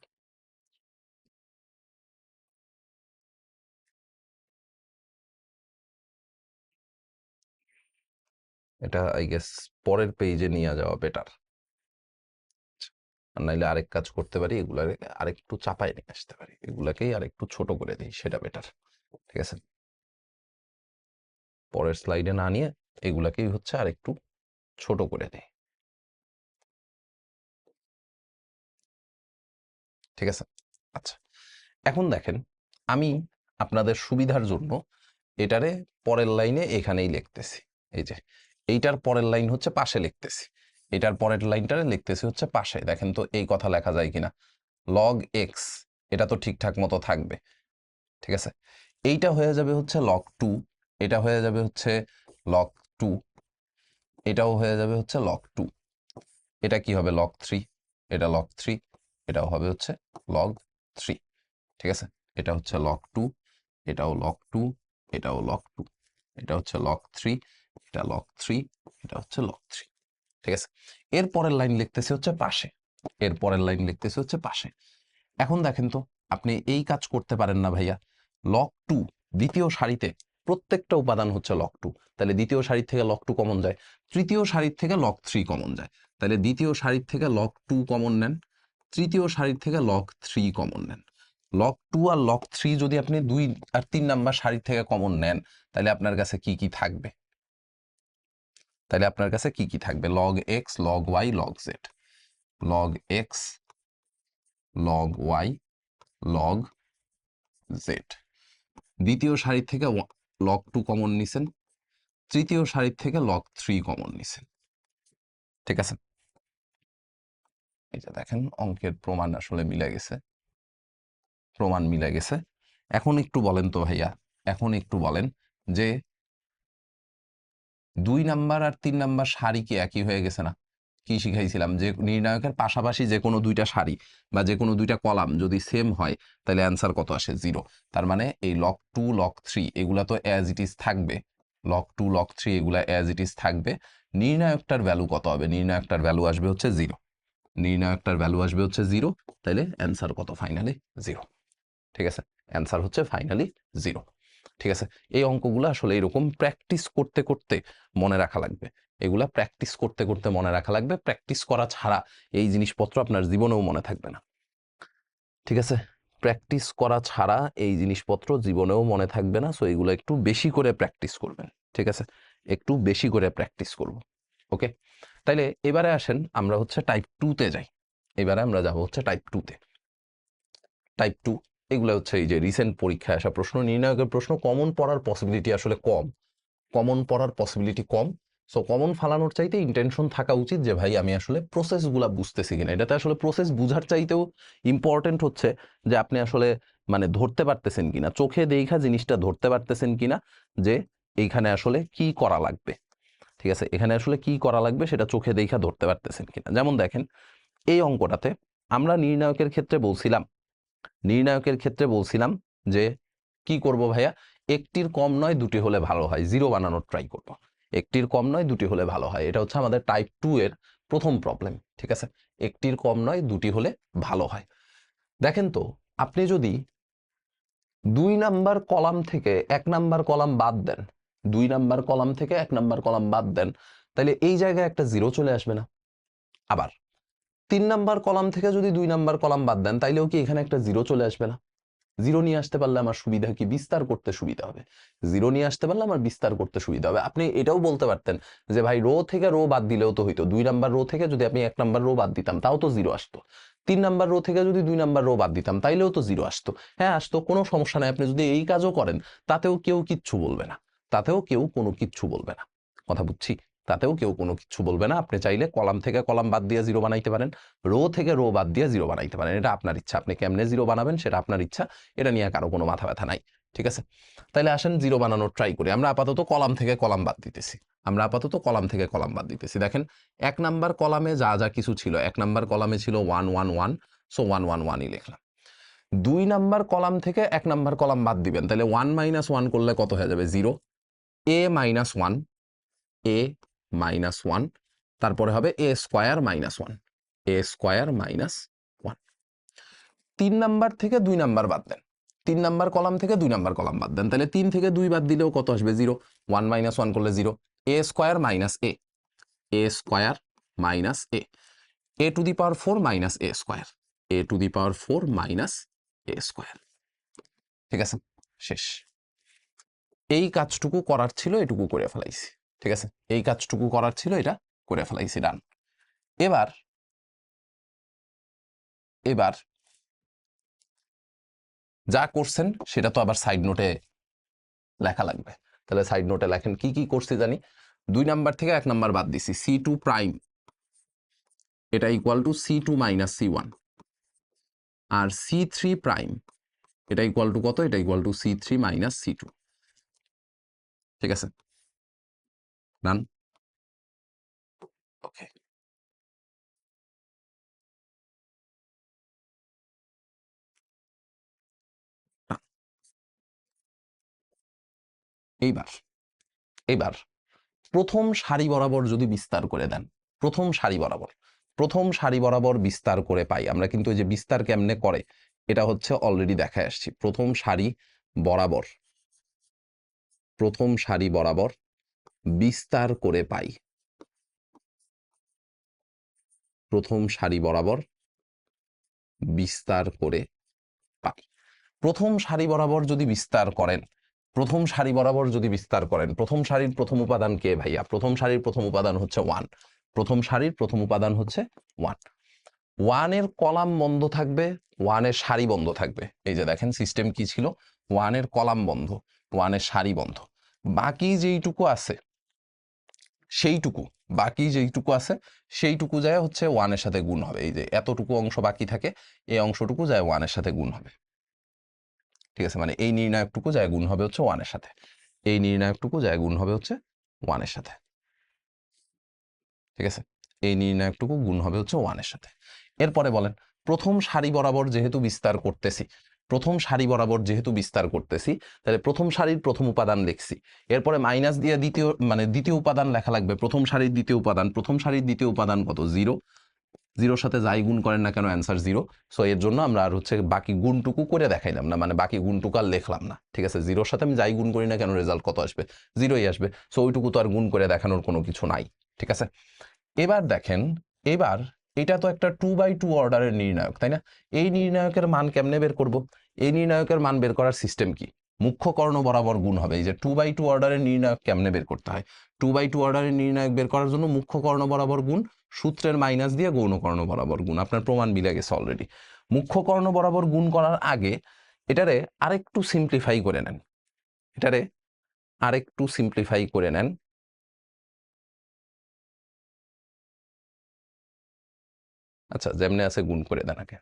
এটা আই গেস পরের পেজে নিয়ে যাওয়া বেটার। আর নাইলে আরেক কাজ করতে পারি, এগুলাকে আরেকটু চাপায় নিয়ে আসতে পারি, এগুলাকেই আরেকটু ছোট করে দিই, সেটা বেটার। ঠিক আছে, পরের স্লাইডে না নিয়ে এগুলাকেই হচ্ছে আরেকটু ছোট করে দেয়। ঠিক আছে, আচ্ছা, এখন দেখেন আমি আপনাদের সুবিধার জন্য এটারে পরের লাইনে এখানেই লিখতেছি। এই যে এইটার পরের লাইন হচ্ছে পাশে লিখতেছি, এটার পরের লাইনটারে লিখতেছি হচ্ছে পাশে। দেখেন তো এই কথা লেখা যায় কিনা? log x, এটা তো ঠিকঠাক মতো থাকবে। ঠিক আছে, এইটা হয়ে যাবে হচ্ছে log 2, এটা হয়ে যাবে হচ্ছে log 2, এটাও হয়ে যাবে হচ্ছে log 2, এটা কি হবে? log 3, এটা log 3, এটাও হবে হচ্ছে log 3। ঠিক আছে, এটা হচ্ছে log 2, এটাও log 2, এটাও log 2, এটা হচ্ছে log 3, এটা log 3, এটা হচ্ছে log 3। ঠিক আছে, এর পরের লাইন লিখতেছি হচ্ছে পাশে, এর পরের লাইন লিখতেছি হচ্ছে পাশে। এখন দেখেন তো, আপনি এই কাজ করতে পারেন না ভাইয়া? log 2 দ্বিতীয় সারিতে প্রত্যেকটা উপাদান হচ্ছে log 2, তাহলে দ্বিতীয় সারির থেকে log 2 কমন যায়, তৃতীয় সারির থেকে log 3 কমন যায়, তাহলে দ্বিতীয় সারির থেকে log 2 কমন নেন, তৃতীয় সারির থেকে log 3 কমন নেন। log 2 আর log 3 যদি আপনি 2 আর 3 নাম্বার সারি থেকে কমন নেন, তাহলে আপনার কাছে কি কি থাকবে? তাহলে আপনার কাছে কি কি থাকবে? log x, log y, log z, log x, log y, log z। দ্বিতীয় সারি থেকে log 2 কমন নিছেন, তৃতীয় সারির থেকে log 3 কমন নিছেন। ঠিক আছে, এই যে দেখেন অঙ্কের প্রমাণ আসলে মিলে গেছে, প্রমাণ মিলে গেছে। এখন একটু বলেন তো ভাইয়া, এখন একটু বলেন যে 2 নাম্বার আর 3 নাম্বার সারি কি একই হয়ে গেছে না? কি শিখাইছিলাম? যে নির্ণায়কের পাশাপাশি যে কোনো দুইটা সারি বা যে কোনো দুইটা কলাম যদি সেম হয়, তাহলে অ্যান্সার কত আসে? 0। তার মানে এই log 2 log 3 এগুলা তো অ্যাজ ইট ইজ থাকবে, log 2 log 3 এগুলা অ্যাজ ইট ইজ থাকবে। নির্ণায়কটার ভ্যালু কত হবে? নির্ণায়কটার ভ্যালু আসবে হচ্ছে 0, নির্ণায়কটার ভ্যালু আসবে হচ্ছে 0, তাহলে অ্যান্সার কত? ফাইনালি 0। ঠিক আছে, অ্যান্সার হচ্ছে ফাইনালি 0। ঠিক আছে, এই অঙ্কগুলো আসলে এরকম প্র্যাকটিস করতে করতে মনে রাখা লাগবে, এগুলা প্র্যাকটিস করতে করতে মনে রাখা লাগবে। প্র্যাকটিস করা ছাড়া এই জিনিসপত্র আপনার জীবনেও মনে থাকবে না। ঠিক আছে, প্র্যাকটিস করা ছাড়া এই জিনিসপত্র জীবনেও মনে থাকবে না। সো এগুলো একটু বেশি করে প্র্যাকটিস করবেন। ঠিক আছে, একটু বেশি করে প্র্যাকটিস করব। ওকে, তাইলে এবারে আসেন আমরা হচ্ছে টাইপ 2-তে যাই। এবারে আমরা যাব হচ্ছে টাইপ 2-তে। টাইপ 2 এগুলো হচ্ছে এই যে রিসেন্ট পরীক্ষায় আসা প্রশ্ন, নির্ণায়কের প্রশ্ন, কমন পড়ার পসিবিলিটি আসলে কম, কমন পড়ার পসিবিলিটি কম। সো কমন ফালানোর চাইতে ইন্টেনশন থাকা উচিত যে ভাই আমি আসলে প্রসেসগুলা বুঝতেছি কিনা। এটাতে আসলে প্রসেস বুঝার চাইতেও ইম্পর্টেন্ট হচ্ছে যে আপনি আসলে মানে ধরতে পারতেছেন কিনা, চোখে দেখা জিনিসটা ধরতে পারতেছেন কিনা যে এইখানে আসলে কি করা লাগবে। ঠিক আছে, এখানে আসলে কি করা লাগবে সেটা চোখে দেখা ধরতে পারতেছেন কিনা। যেমন দেখেন এই অঙ্কটাতে আমরা নির্ণায়কের ক্ষেত্রে বলছিলাম যে কি করব ভাইয়া, একটির কম নয় দুটি হলে ভালো হয়, জিরো বানানোর ট্রাই করব। একটির কম নয় দুটি হলে ভালো হয়, এটা হচ্ছে আমাদের টাইপ 2 এর প্রথম প্রবলেম। ঠিক আছে, একটির কম নয় দুটি হলে ভালো হয়। দেখেন তো আপনি যদি 2 নাম্বার কলাম থেকে 1 নাম্বার কলাম বাদ দেন, 2 নাম্বার কলাম থেকে 1 নাম্বার কলাম বাদ দেন, তাহলে এই জায়গায় একটা জিরো চলে আসবে না? আবার 3 নাম্বার কলাম থেকে যদি 2 নাম্বার কলাম বাদ দেন, তাইলেও কি এখানে একটা জিরো চলে আসবে না? জিরো নিয়ে আসতে পারলে আমার সুবিধা কি, বিস্তার করতে সুবিধা হবে। জিরো নিয়ে আসতে পারলে আমার বিস্তার করতে সুবিধা হবে। আপনি এটাও বলতে পারতেন যে ভাই রো থেকে রো বাদ দিলেও তো হইতো, 2 নাম্বার রো থেকে যদি আমি 1 নাম্বার রো বাদ দিতাম তাও তো জিরো আসতো। 3 নাম্বার রো থেকে যদি 2 নাম্বার রো বাদ দিতাম তাইলেও তো জিরো আসতো। হ্যাঁ আসতো, কোনো সমস্যা নাই। আপনি যদি এই কাজও করেন তাতেও কেউ কিচ্ছু বলবে না, তাতেও কেউ কোনো কিচ্ছু বলবে না। কথা বুঝছি? তাতেও কেউ কোনো কিছু বলবে না। আপনি চাইলে কলাম থেকে কলাম বাদ দিয়ে জিরো বানাইতে পারেন, রো থেকে রো বাদ দিয়ে জিরো বানাইতে পারেন। এটা আপনার ইচ্ছা, আপনি কেমনে জিরো বানাবেন সেটা আপনার ইচ্ছা, এটা নিয়ে কারো কোনো মাথা ব্যথা নাই। ঠিক আছে, তাইলে আসেন জিরো বানানোর ট্রাই করি। আমরা আপাতত কলাম থেকে কলাম বাদ দিতেছি। দেখেন 1 নাম্বার কলামে যা যা কিছু ছিল, 1 নাম্বার কলামে ছিল 1 1 1, সো 1 1 1ই লিখলাম। 2 নাম্বার কলাম থেকে 1 নাম্বার কলাম বাদ দিবেন, তাহলে 1 মাইনাস 1 করলে কত হয়ে যাবে? 0। a মাইনাস 1, a মাইনাস 1, তারপরে হবে a square minus 1, a square minus 1। 3 number থেকে 2 নাম্বার বাদ দেন, 3 নাম্বার কলাম থেকে 2 নাম্বার কলাম বাদ দেন, তাহলে 3 থেকে 2 বাদ দিলেও কত আসবে? 0। 1 মাইনাস 1 করলে 0, a square minus a square minus a to the power 4 minus a square, a to the power 4 minus a square. ঠিক আছে, শেষ। এই কাজটুকু করার ছিল, এটুকু করে ফেলাইছি। ঠিক আছে, এই কাজটুকু করার ছিল, এটা করে ফেলাইছি, ডান। এবার যা করছেন সেটা তো আবার সাইড নোটে লেখা লাগবে। তাহলে সাইড নোটে লেখেন কি কি করছি জানি। 2 নাম্বার থেকে 1 নাম্বার বাদ দিছি, C2 প্রাইম এটা equal to C2 minus C1, আর C3 প্রাইম এটা ইকুয়াল টু কত? এটা equal two C3 minus C2। ঠিক আছে, ডান। ওকে, এইবার প্রথম সারি বরাবর যদি বিস্তার করে দেন, প্রথম সারি বরাবর বিস্তার করে পাই আমরা, কিন্তু এই যে বিস্তার কেমনে করে এটা হচ্ছে অলরেডি দেখায় আসছি। প্রথম সারি বরাবর বিস্তার করে পাই, প্রথম সারি বরাবর বিস্তার করে পাই। প্রথম সারি বরাবর যদি বিস্তার করেন, প্রথম সারির প্রথম উপাদান কে ভাইয়া? প্রথম সারির প্রথম উপাদান হচ্ছে 1, প্রথম সারির প্রথম উপাদান হচ্ছে 1। 1 এর কলাম বন্ধ থাকবে, 1 এর সারি বন্ধ থাকবে। এই যে দেখেন সিস্টেম কি ছিল, 1 এর কলাম বন্ধ, 1 এর সারি বন্ধ, বাকি যেইটুকু আছে সেইটুকু যায় হচ্ছে 1 এর সাথে গুণ হবে। এই যে এতটুকু অংশ বাকি থাকে, এই অংশটুকু যায় 1 এর সাথে গুণ হবে। ঠিক আছে, মানে এই নির্ণায়কটুকু যায় গুণ হবে হচ্ছে 1 এর সাথে, এই নির্ণায়কটুকু যায় গুণ হবে হচ্ছে 1 এর সাথে। ঠিক আছে, এই নির্ণায়কটুকু গুণ হবে হচ্ছে 1 এর সাথে। এরপরে বলেন প্রথম সারি বরাবর যেহেতু বিস্তার করতেছি, তাহলে প্রথম সারির প্রথম উপাদান লিখছি, এরপরে মাইনাস দিয়ে দ্বিতীয় উপাদান লেখা লাগবে। প্রথম সারির দ্বিতীয় উপাদান কত? 0। 0-র সাথে যাই গুণ করেন না কেন অ্যান্সার 0। সো এর জন্য আমরা আর হচ্ছে বাকি গুণটুকু করে দেখাইলাম না, মানে বাকি গুণটুকু আর লিখলাম না। ঠিক আছে, 0-র সাথে আমি যাই গুণ করি না কেন রেজাল্ট কত আসবে? 0ই আসবে। সো ওইটুকু তো আর গুণ করে দেখানোর কোনো কিছু নাই। ঠিক আছে, এবার দেখেন, এটা তো একটা 2/2 অর্ডারের নির্ণায়ক, তাই না? এই নির্ণায়কের মান কেমনে বের করব? এই নির্ণায়কের মান বের করার সিস্টেম কি? মুখ্য কর্ণ বরাবর গুণ হবে। এই যে 2/2 অর্ডারের নির্ণায়ক কেমনে বের করতে হয়? 2/2 অর্ডারের নির্ণায়ক বের করার জন্য মুখ্য কর্ণ বরাবর গুণ, সূত্রের মাইনাস দিয়ে গৌণ কর্ণ বরাবর গুণ। আপনার প্রমাণ মিলে গেছে অলরেডি। মুখ্য কর্ণ বরাবর গুণ করার আগে এটারে আরেকটু সিম্পলিফাই করে নেন, এটারে আরেকটু সিম্পলিফাই করে নেন, আচ্ছা যেমনে আছে গুণ করে দেন, আগে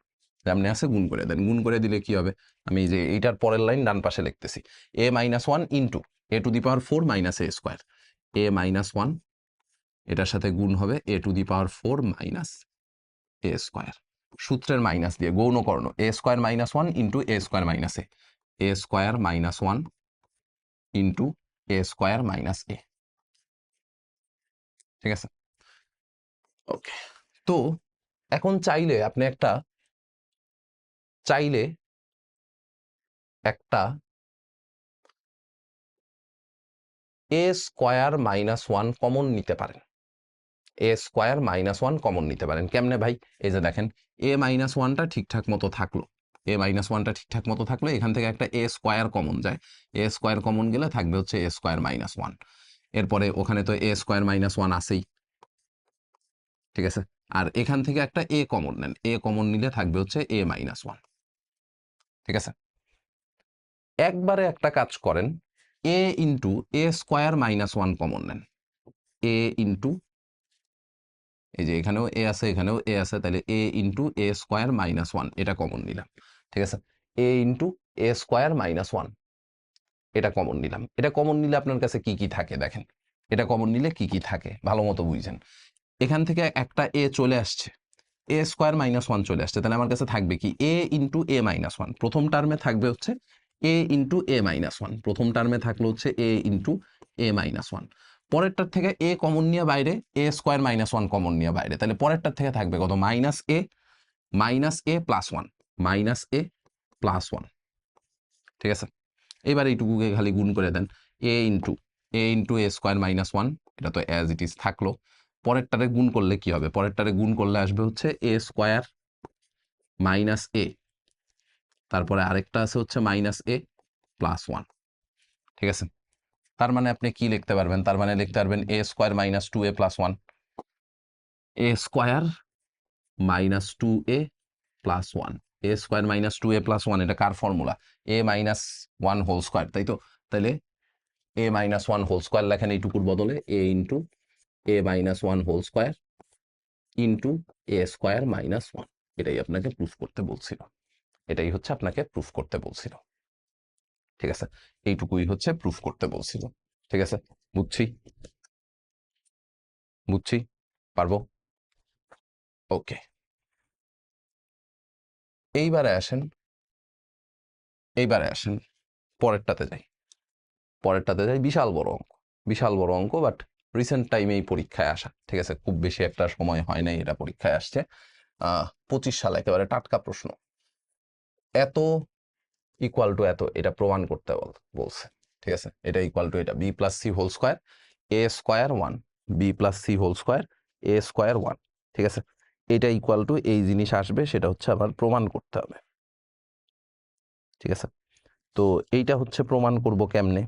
যেমনে আছে গুণ করে দেন। গুণ করে দিলে কি হবে, আমি যে এইটার পরের লাইন ডান পাশে লিখতেছি, a minus one into a to the power 4 minus a square, a minus one এটার সাথে গুণ হবে a to the power 4 minus a square, সূত্রের মাইনাস দিয়ে গৌণকর্ণ, a square minus one into a square minus a square minus one into a square minus a, ঠিক আছে। ওকে, তো এখন চাইলে আপনি চাইলে একটা এ স্কোয়ার মাইনাস ওয়ান কমন নিতে পারেন, এ স্কোয়ার মাইনাস ওয়ান কমন নিতে পারেন। কেমনে ভাই, এই যে দেখেন এ মাইনাস ওয়ানটা ঠিকঠাক মতো থাকলো, এ মাইনাস ওয়ানটা ঠিকঠাক মতো থাকলো, এখান থেকে একটা এ স্কোয়ার কমন যায়, এ স্কোয়ার কমন গেলে থাকবে হচ্ছে এ স্কোয়ার মাইনাস ওয়ান, এরপরে ওখানে তো এ স্কোয়ার মাইনাস ওয়ান আসেই, ঠিক আছে। আর এখান থেকে একটা এ কমন নেন, এ কমন নিলে থাকবে হচ্ছে এ মাইনাস ওয়ান, ঠিক আছে। একবারে একটা কাজ করেন, এ into a square minus one common নেন, এ ইন্টু, এই যে এখানেও এ আছে এখানেও এ আছে, তাহলে এ into a square minus one এটা কমন নিলাম, ঠিক আছে। এ into a square minus one এটা কমন নিলাম, এটা কমন নিলে আপনার কাছে কি কি থাকে দেখেন, এটা কমন নিলে কি কি থাকে ভালো মতো বুঝছেন। এখান থেকে একটা এ চলে আসছে, এ স্কোয়ার মাইনাস ওয়ান চলে আসছে, তাহলে আমার কাছে থাকবে কি এ ইন্টু এ মাইনাস ওয়ান, প্রথম টার্মে থাকবে হচ্ছে এ ইন্টু এ মাইনাস ওয়ান, প্রথম টার্মে থাকলো হচ্ছে এ ইন্টু এ মাইনাস ওয়ান, পরেরটার থেকে এ কমন নিয়ে বাইরে, এ স্কোয়ার মাইনাস ওয়ান কমন নিয়ে বাইরে, তাহলে পরেরটার থেকে থাকবে কত মাইনাস এ প্লাস ওয়ান, মাইনাস এ প্লাস ওয়ান, ঠিক আছে। এবার এইটুকুকে খালি গুণ করে দেন, এ into a square minus one, এটা তো অ্যাজ ইট ইজ থাকলো, পরেরটারে গুণ করলে কি হবে, পরেরটারে গুণ করলে আসবে হচ্ছে এ স্কোয়ার মাইনাস এ, তারপরে আরেকটা আছে হচ্ছে মাইনাস এ প্লাস ওয়ান, ঠিক আছে। তার মানে আপনি কি লিখতে পারবেন, তার মানে লিখতে পারবেন a square minus two a plus one, a square minus two a plus one, a square minus two a plus one, এটা কার formula, a minus one whole square, তাই তো। তাহলে a minus one whole square লেখেন এইটুকুর বদলে a into a minus one whole square into a square minus one, এটাই আপনাকে প্রুফ করতে বলছিল, এটাই হচ্ছে আপনাকে প্রুফ করতে বলছিল, ঠিক আছে। এইটুকুই হচ্ছে প্রুফ করতে বলছিল, ঠিক আছে। বুঝছি বুঝছি, পারবো। ওকে, এইবারে আসেন, এইবারে আসেন পরেরটাতে যাই, পরেরটাতে যাই বিশাল বড় অঙ্ক, বিশাল বড় অঙ্ক, বাট রিসেন্ট টাইমে এই পরীক্ষায় আসা, ঠিক আছে, খুব বেশি একটা সময় হয় নাই এটা পরীক্ষায় আসছে, 25 সাল একেবারে টাটকা প্রশ্ন। এত ইকুয়াল টু এত এটা প্রমাণ করতে বলছে, ঠিক আছে, এটা ইকুয়াল টু এটা b plus c whole square এ square one, b plus c whole square এ স্কোয়ার ওয়ান, ঠিক আছে। এটা ইকুয়াল টু এই জিনিস আসবে, সেটা হচ্ছে আবার প্রমাণ করতে হবে, ঠিক আছে। তো এইটা হচ্ছে প্রমাণ করব কেমনে,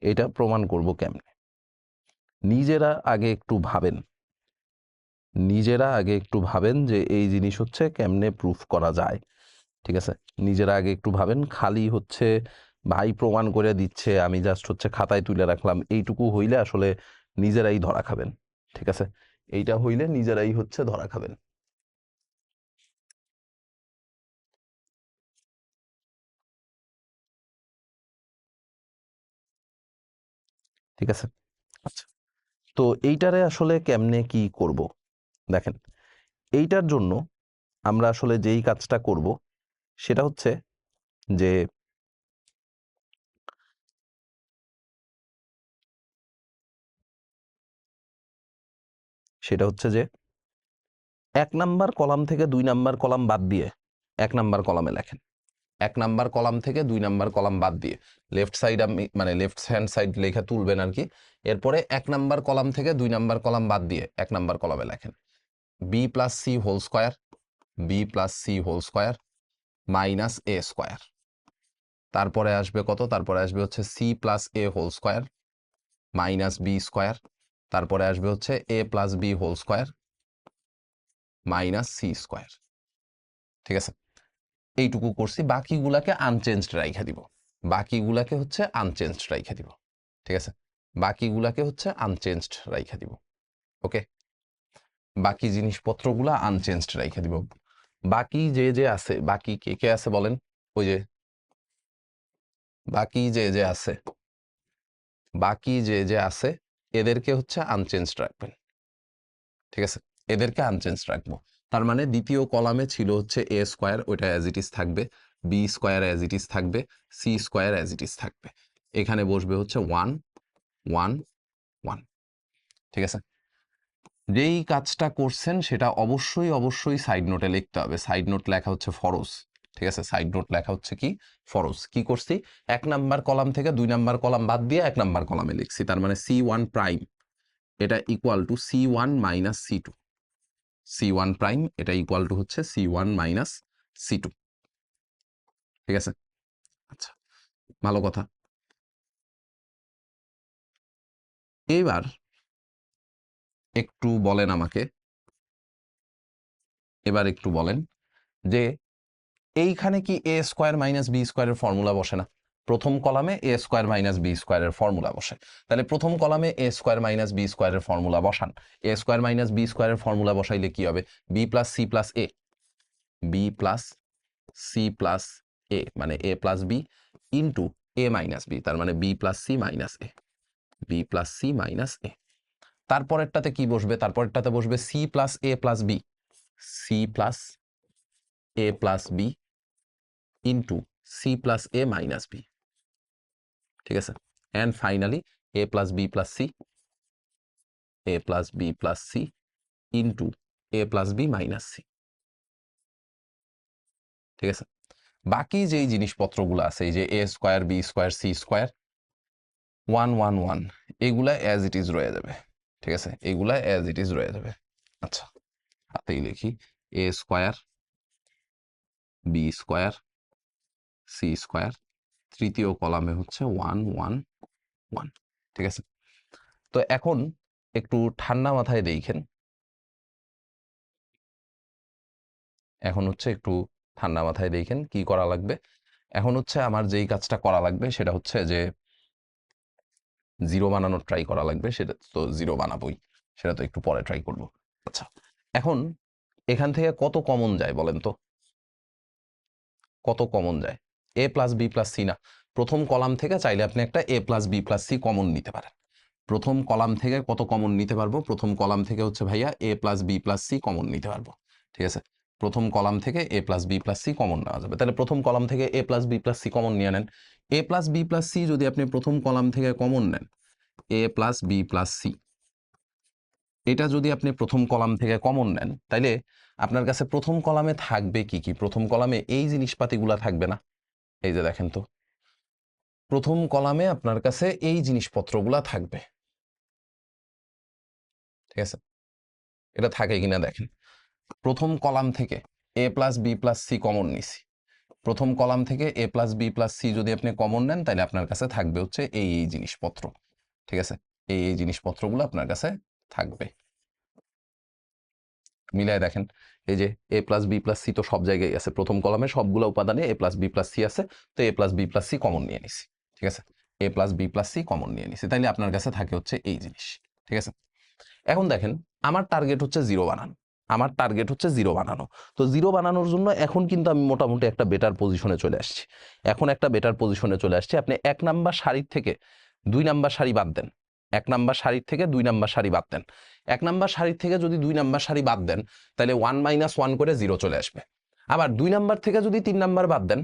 এটা প্রমাণ করব কেমনে, নিজেরা আগে একটু ভাবেন, নিজেরা আগে একটু ভাবেন যে এই জিনিস হচ্ছে কেমনে প্রুফ করা যায়, ঠিক আছে। নিজেরা আগে একটু ভাবেন, খালি হচ্ছে ভাই প্রমাণ করে দিচ্ছে আমি জাস্ট হচ্ছে খাতায় তুলে রাখলাম, এইটুকু হইলে আসলে নিজেরাই ধরা খাবেন, ঠিক আছে। এইটা হইলে নিজেরাই হচ্ছে ধরা খাবেন, ঠিক আছে। আচ্ছা, তো এইটারে আসলে কেমনে কি করব, দেখেন এইটার জন্য আমরা আসলে যেই কাজটা করব সেটা হচ্ছে যে সেটা হচ্ছে যে 1 নাম্বার কলাম থেকে 2 নাম্বার কলাম বাদ দিয়ে 1 নাম্বার কলামে লেখেন, 1 নাম্বার কলাম থেকে 2 নাম্বার কলাম বাদ দিয়ে লেফট সাইড আমি মানে লেফট হ্যান্ড সাইড লেখা তুলবেন আর কি, এরপরে 1 নাম্বার কলাম থেকে 2 নাম্বার কলাম বাদ দিয়ে 1 নাম্বার কলামে লেখেন b plus c whole square, b plus c whole square minus a square, তারপরে আসবে কত, তারপরে আসবে হচ্ছে c plus a whole square minus B square, তারপরে আসবে হচ্ছে a plus b whole square minus C square, ঠিক আছে। এইটুকু করছি, বাকিগুলাকে আনচেঞ্জড রাইখা দিব, বাকিগুলাকে হচ্ছে আনচেঞ্জড রাইখা দিব, ঠিক আছে, বাকিগুলাকে হচ্ছে আনচেঞ্জড রাইখা দিব। ওকে, বাকি জিনিসপত্রগুলা আনচেঞ্জড রাইখা দিব। বাকি যে আছে, বাকি কে কে আছে বলেন? ওই যে বাকি যে আছে, বাকি যে আছে এদেরকে হচ্ছে আনচেঞ্জড রাখবেন, ঠিক আছে, এদেরকে আনচেঞ্জ রাখবো। তার মানে দ্বিতীয় কলামে ছিল হচ্ছে এ স্কোয়ার, ওইটা অ্যাজ ইট ইজ থাকবে, b square as it is থাকবে, c square as it is থাকবে। এখানে বসবে হচ্ছে 1 1 1, ঠিক আছে। যেই কাজটা করছেন সেটা অবশ্যই অবশ্যই সাইড নোটে লিখতে হবে। সাইড নোট লেখা হচ্ছে ফরজ, ঠিক আছে, সাইড নোট লেখা হচ্ছে কি ফরজ। কি করছি, 1 নাম্বার কলাম থেকে 2 নাম্বার কলাম বাদ দিয়ে 1 নাম্বার কলামে লিখছি। তার মানে C1 প্রাইম এটা equal to C1 minus C2, C1 prime এটা ইকুয়াল টু হচ্ছে C1 মাইনাস C2, ঠিক আছে। আচ্ছা, ভালো কথা। এবার একটু বলেন আমাকে, এবার একটু বলেন যে এইখানে কি এ স্কোয়ার মাইনাস বি স্কোয়ারের ফর্মুলা বসে না? প্রথম কলামে এ স্কোয়ার মাইনাস বি স্কোয়ারের ফর্মুলা বসে, তাহলে প্রথম কলামে এ স্কোয়ার মাইনাস বি স্কোয়ারের ফর্মুলা বসান। এ স্কোয়ার মাইনাস বি স্কোয়ারের ফর্মুলা বসাইলে কি হবে? বি প্লাস সি প্লাস এ, বি প্লাস সি প্লাস এ মানে এ plus b into a minus B, তার মানে বি প্লাস সি মাইনাস এ, বি প্লাস সি মাইনাস এ। তারপরেরটাতে কি বসবে? তারপরেরটাতে বসবে c plus a plus b, c plus a plus b into c plus a minus b, ঠিক আছে। And finally a plus B plus c, a plus B plus c into a plus B minus c, ঠিক আছে। বাকি যেই জিনিসপত্রগুলো আছে, এই যে a square b square c square 1 1 1, এগুলা অ্যাজ ইট ইজ রয়ে যাবে, ঠিক আছে, এগুলা অ্যাজ ইট ইজ রয়ে যাবে। আচ্ছা, হাতেই লিখি, a square b square c square, তৃতীয় কলামে হচ্ছে 1 1 1, ঠিক আছে। তো এখন একটু ঠান্ডা মাথায় দেখেন, এখন হচ্ছে একটু ঠান্ডা মাথায় দেখেন কি করা লাগবে। এখন হচ্ছে আমার যেই কাজটা করা লাগবে সেটা হচ্ছে যে জিরো বানানোর ট্রাই করা লাগবে। সেটা তো জিরো বানাবোই, সেটা তো একটু পরে ট্রাই করব। আচ্ছা, এখন এখান থেকে কত কমন যায় বলেন তো? কত কমন যায়? A plus B plus c না, প্রথম কলাম থেকে চাইলে আপনি একটা a plus B plus C common নিতে পারেন। প্রথম কলাম থেকে কত কমন নিতে পারবো? প্রথম কলাম থেকে হচ্ছে ভাইয়া a plus B plus C common নিতে পারবো, ঠিক আছে। প্রথম কলাম থেকে a plus B plus C common নেওয়া যাবে। তাহলে প্রথম কলাম থেকে a plus B plus C common নিয়ে নেন। A plus B plus c যদি আপনি প্রথম কলাম থেকে কমন নেন, a plus B plus c, এটা যদি আপনি প্রথম কলাম থেকে কমন নেন, তাইলে আপনার কাছে প্রথম কলামে থাকবে কি কি? প্রথম কলামে এই জিনিসপাতিগুলা থাকবে না। এই যে দেখেন তো, প্রথম কলামে আপনার কাছে এই জিনিসপত্রগুলা থাকবে, ঠিক আছে। এটা থাকে কিনা দেখেন। প্রথম কলাম থেকে a plus B plus C common নিছি, প্রথম কলাম থেকে a plus B plus c যদি আপনি কমন নেন, তাহলে আপনার কাছে থাকবে হচ্ছে এই এই জিনিসপত্র, ঠিক আছে। এই এই জিনিসপত্রগুলো আপনার কাছে থাকবে। মিলায় দেখেন, এই যে A plus B plus C তো সব জায়গায় আছে, প্রথম কলামে সবগুলো উপাদানে A plus B plus C আছে, তো A plus B plus C common নিয়ে নিছি, ঠিক আছে। A plus B plus C common নিয়ে নিছি, তাইলে আপনার কাছে থাকে হচ্ছে এই জিনিস, ঠিক আছে। এখন দেখেন, আমার টার্গেট হচ্ছে জিরো বানানো, আমার টার্গেট হচ্ছে জিরো বানানো। তো জিরো বানানোর জন্য এখন কিন্তু আমি মোটামুটি একটা বেটার পজিশনে চলে আসছি। এখন একটা বেটার পজিশনে চলে আসছি। আপনি 1 নাম্বার সারির থেকে 2 নাম্বার সারি বাদ দেন, 1 নাম্বার সারির থেকে 2 নাম্বার সারি বাদ দেন। 1 নাম্বার সারির থেকে যদি 2 নাম্বার সারি বাদ দেন, তাহলে 1 মাইনাস 1 করে জিরো চলে আসবে। আবার 2 নাম্বার থেকে যদি 3 নাম্বার বাদ দেন,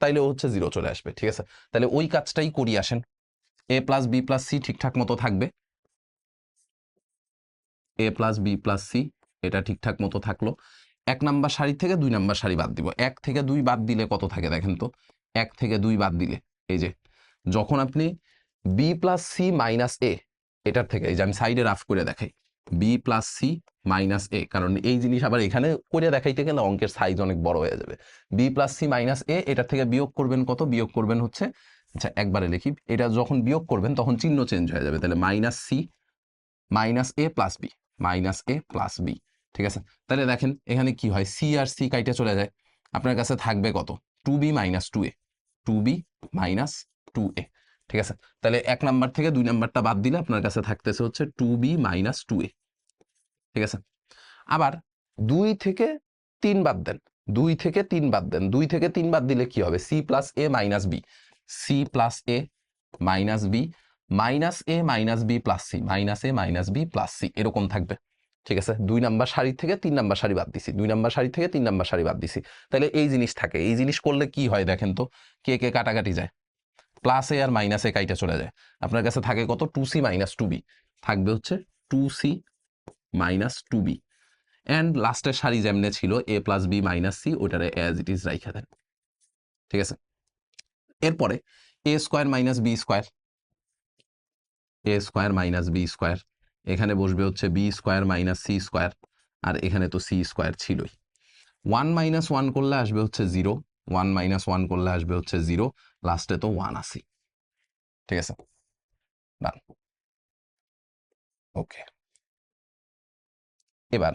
তাইলেও হচ্ছে জিরো চলে আসবে, ঠিক আছে। তাহলে ওই কাজটাই করি আসেন। এ প্লাস বি প্লাস সি ঠিকঠাক মতো থাকবে, এ প্লাস বি প্লাস সি এটা ঠিকঠাক মতো থাকলো। 1 নাম্বার সারি থেকে 2 নাম্বার সারি বাদ দিব। 1 থেকে 2 বাদ দিলে কত থাকে দেখেন তো? 1 থেকে 2 বাদ দিলে, এই যে যখন আপনি বি প্লাস সি মাইনাস এ, এটার থেকে এই যে আমি সাইডে রাফ করে দেখাই, বি প্লাস সি মাইনাস এ, কারণ এই জিনিস আবার এখানে করে দেখাইতে গেলে অঙ্কের সাইজ অনেক বড় হয়ে যাবে। বি প্লাস সি মাইনাস এ, এটার থেকে বিয়োগ করবেন কত? বিয়োগ করবেন হচ্ছে, আচ্ছা একবারে লিখি, এটা যখন বিয়োগ করবেন তখন চিহ্ন চেঞ্জ হয়ে যাবে, তাহলে মাইনাস সি মাইনাস এ প্লাস বি, মাইনাস এ প্লাস বি, ঠিক আছে। তাহলে দেখেন এখানে কি হয়, সি আর সি কাইটে চলে যায়, আপনার কাছে থাকবে কত, 2b minus 2a, 2b minus 2a। ঠিক আছে, তাহলে 1 নাম্বার থেকে 2 নাম্বারটা বাদ দিলে আপনার কাছে থাকতেছে হচ্ছে 2b মাইনাস 2a। ঠিক আছে, আবার 2 থেকে 3 বাদ দেন, 2 থেকে 3 বাদ দেন, 2 থেকে 3 বাদ দিলে কি হবে, c plus a minus b, c plus a minus b, minus a minus b plus c, minus a minus b plus c, এরকম থাকবে। ঠিক আছে, 2 নাম্বার সারি থেকে 3 নাম্বার সারি বাদ দিছি, 2 নাম্বার সারি থেকে 3 নাম্বার সারি বাদ দিছি, তাহলে এই জিনিস থাকে। এই জিনিস করলে কি হয় দেখেন তো, কে কে কাটাকাটি যায়, প্লাস এ আর মাইনাস এ কাইটা চলে যায়, আপনার কাছে থাকে কত, 2c মাইনাস 2b, থাকবে হচ্ছে 2c মাইনাস 2b। অ্যান্ড লাস্টের সারি যেমনে ছিল a plus B minus C, ওইটারে অ্যাজ ইট ইজ রাইখা দেন। ঠিক আছে, এরপরে A square minus B square, A square minus B square, এখানে বসবে হচ্ছে B square minus C square, আর এখানে তো সি স্কোয়ার ছিলই। 1 মাইনাস 1 করলে আসবে হচ্ছে 0, 1 মাইনাস 1 করলে আসবে হচ্ছে 0, লাস্টে তো 1 আসি। ঠিক আছে, ডান, ওকে। এবার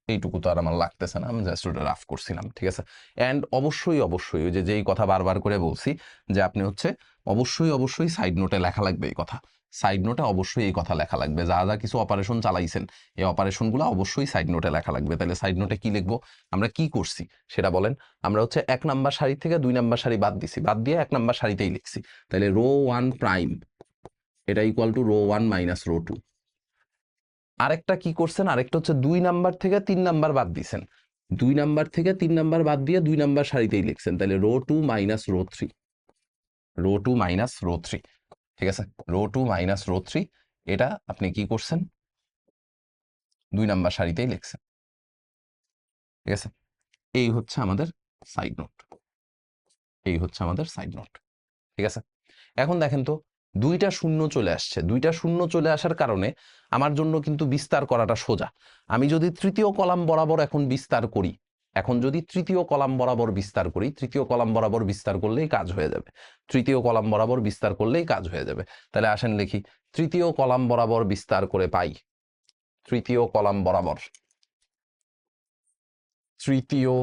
এইটুকু তো আর আমার লাগতেছে না, আমি জাস্ট ওটা রাফ করছিলাম। ঠিক আছে, অ্যান্ড অবশ্যই অবশ্যই ওই যে যেই কথা বারবার করে বলছি যে আপনি হচ্ছে অবশ্যই সাইড নোটে লেখা লাগবে এই কথা, সাইড নোটে অবশ্যই এই কথা লেখা লাগবে, যা যা কিছু অপারেশন চালাইছেন এই অপারেশনগুলো অবশ্যই সাইড নোটে লেখা লাগবে। তাহলে সাইড নোটে কি লিখবো, আমরা কি করছি সেটা বলেন। আমরা হচ্ছে 1 নাম্বার সারি থেকে 2 নাম্বার সারি বাদ দিছি, বাদ দিয়ে 1 নাম্বার সারিতেই লিখছি, তাহলে রো 1 প্রাইম এটা equal to row 1 minus row 2। আরেকটা কি করছেন, আরেকটা হচ্ছে 2 নাম্বার থেকে 3 নাম্বার বাদ দিছেন, 2 নাম্বার থেকে 3 নাম্বার বাদ দিয়ে 2 নাম্বার সারিতেই লিখছেন, তাহলে row 2 minus row 3, row 2 minus row 3। ঠিক আছে, রো 2 মাইনাস রো 3, এটা আপনি কি করছেন, 2 নাম্বার সারিতেই লিখছেন। ঠিক আছে, এই হচ্ছে আমাদের সাইড নোট, এই হচ্ছে আমাদের সাইড নোট। ঠিক আছে, এখন দেখেন তো 2টা শূন্য চলে আসছে, 2টা শূন্য চলে আসার কারণে আমার জন্য কিন্তু বিস্তার করাটা সোজা। আমি যদি তৃতীয় কলাম বরাবর এখন বিস্তার করি, এখন যদি তৃতীয় কলাম বরাবর বিস্তার করি, তৃতীয় কলাম বরাবর বিস্তার করলেই কাজ হয়ে যাবে, তৃতীয় কলাম বরাবর বিস্তার করলেই কাজ হয়ে যাবে। তাহলে আসেন লিখি, তৃতীয় কলাম বরাবর বিস্তার করে পাই, তৃতীয় কলাম বরাবর, তৃতীয়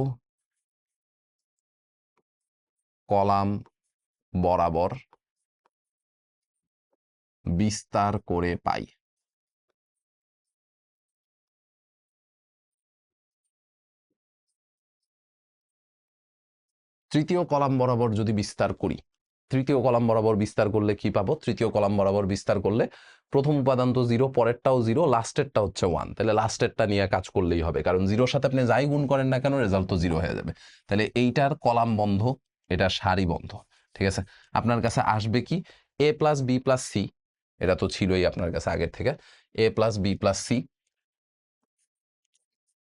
কলাম বরাবর বিস্তার করে পাই। তৃতীয় কলাম বরাবর যদি বিস্তার করি, তৃতীয় কলাম বরাবর বিস্তার করলে কি পাবো, তৃতীয় কলাম বরাবর বিস্তার করলে প্রথম উপাদান তো 0, পরেরটাও 0, লাস্টেরটা হচ্ছে 1, তাহলে লাস্টেরটা নিয়ে কাজ করলেই হবে, কারণ 0-র সাথে আপনি যাই গুণ করেন না কেন রেজাল্ট তো 0 হয়ে যাবে। তাহলে এইটার কলাম বন্ধ, এটা সারি বন্ধ। ঠিক আছে, আপনার কাছে আসবে কি, a plus B plus c, এটা তো ছিলই আপনার কাছে আগের থেকে, a plus B plus c,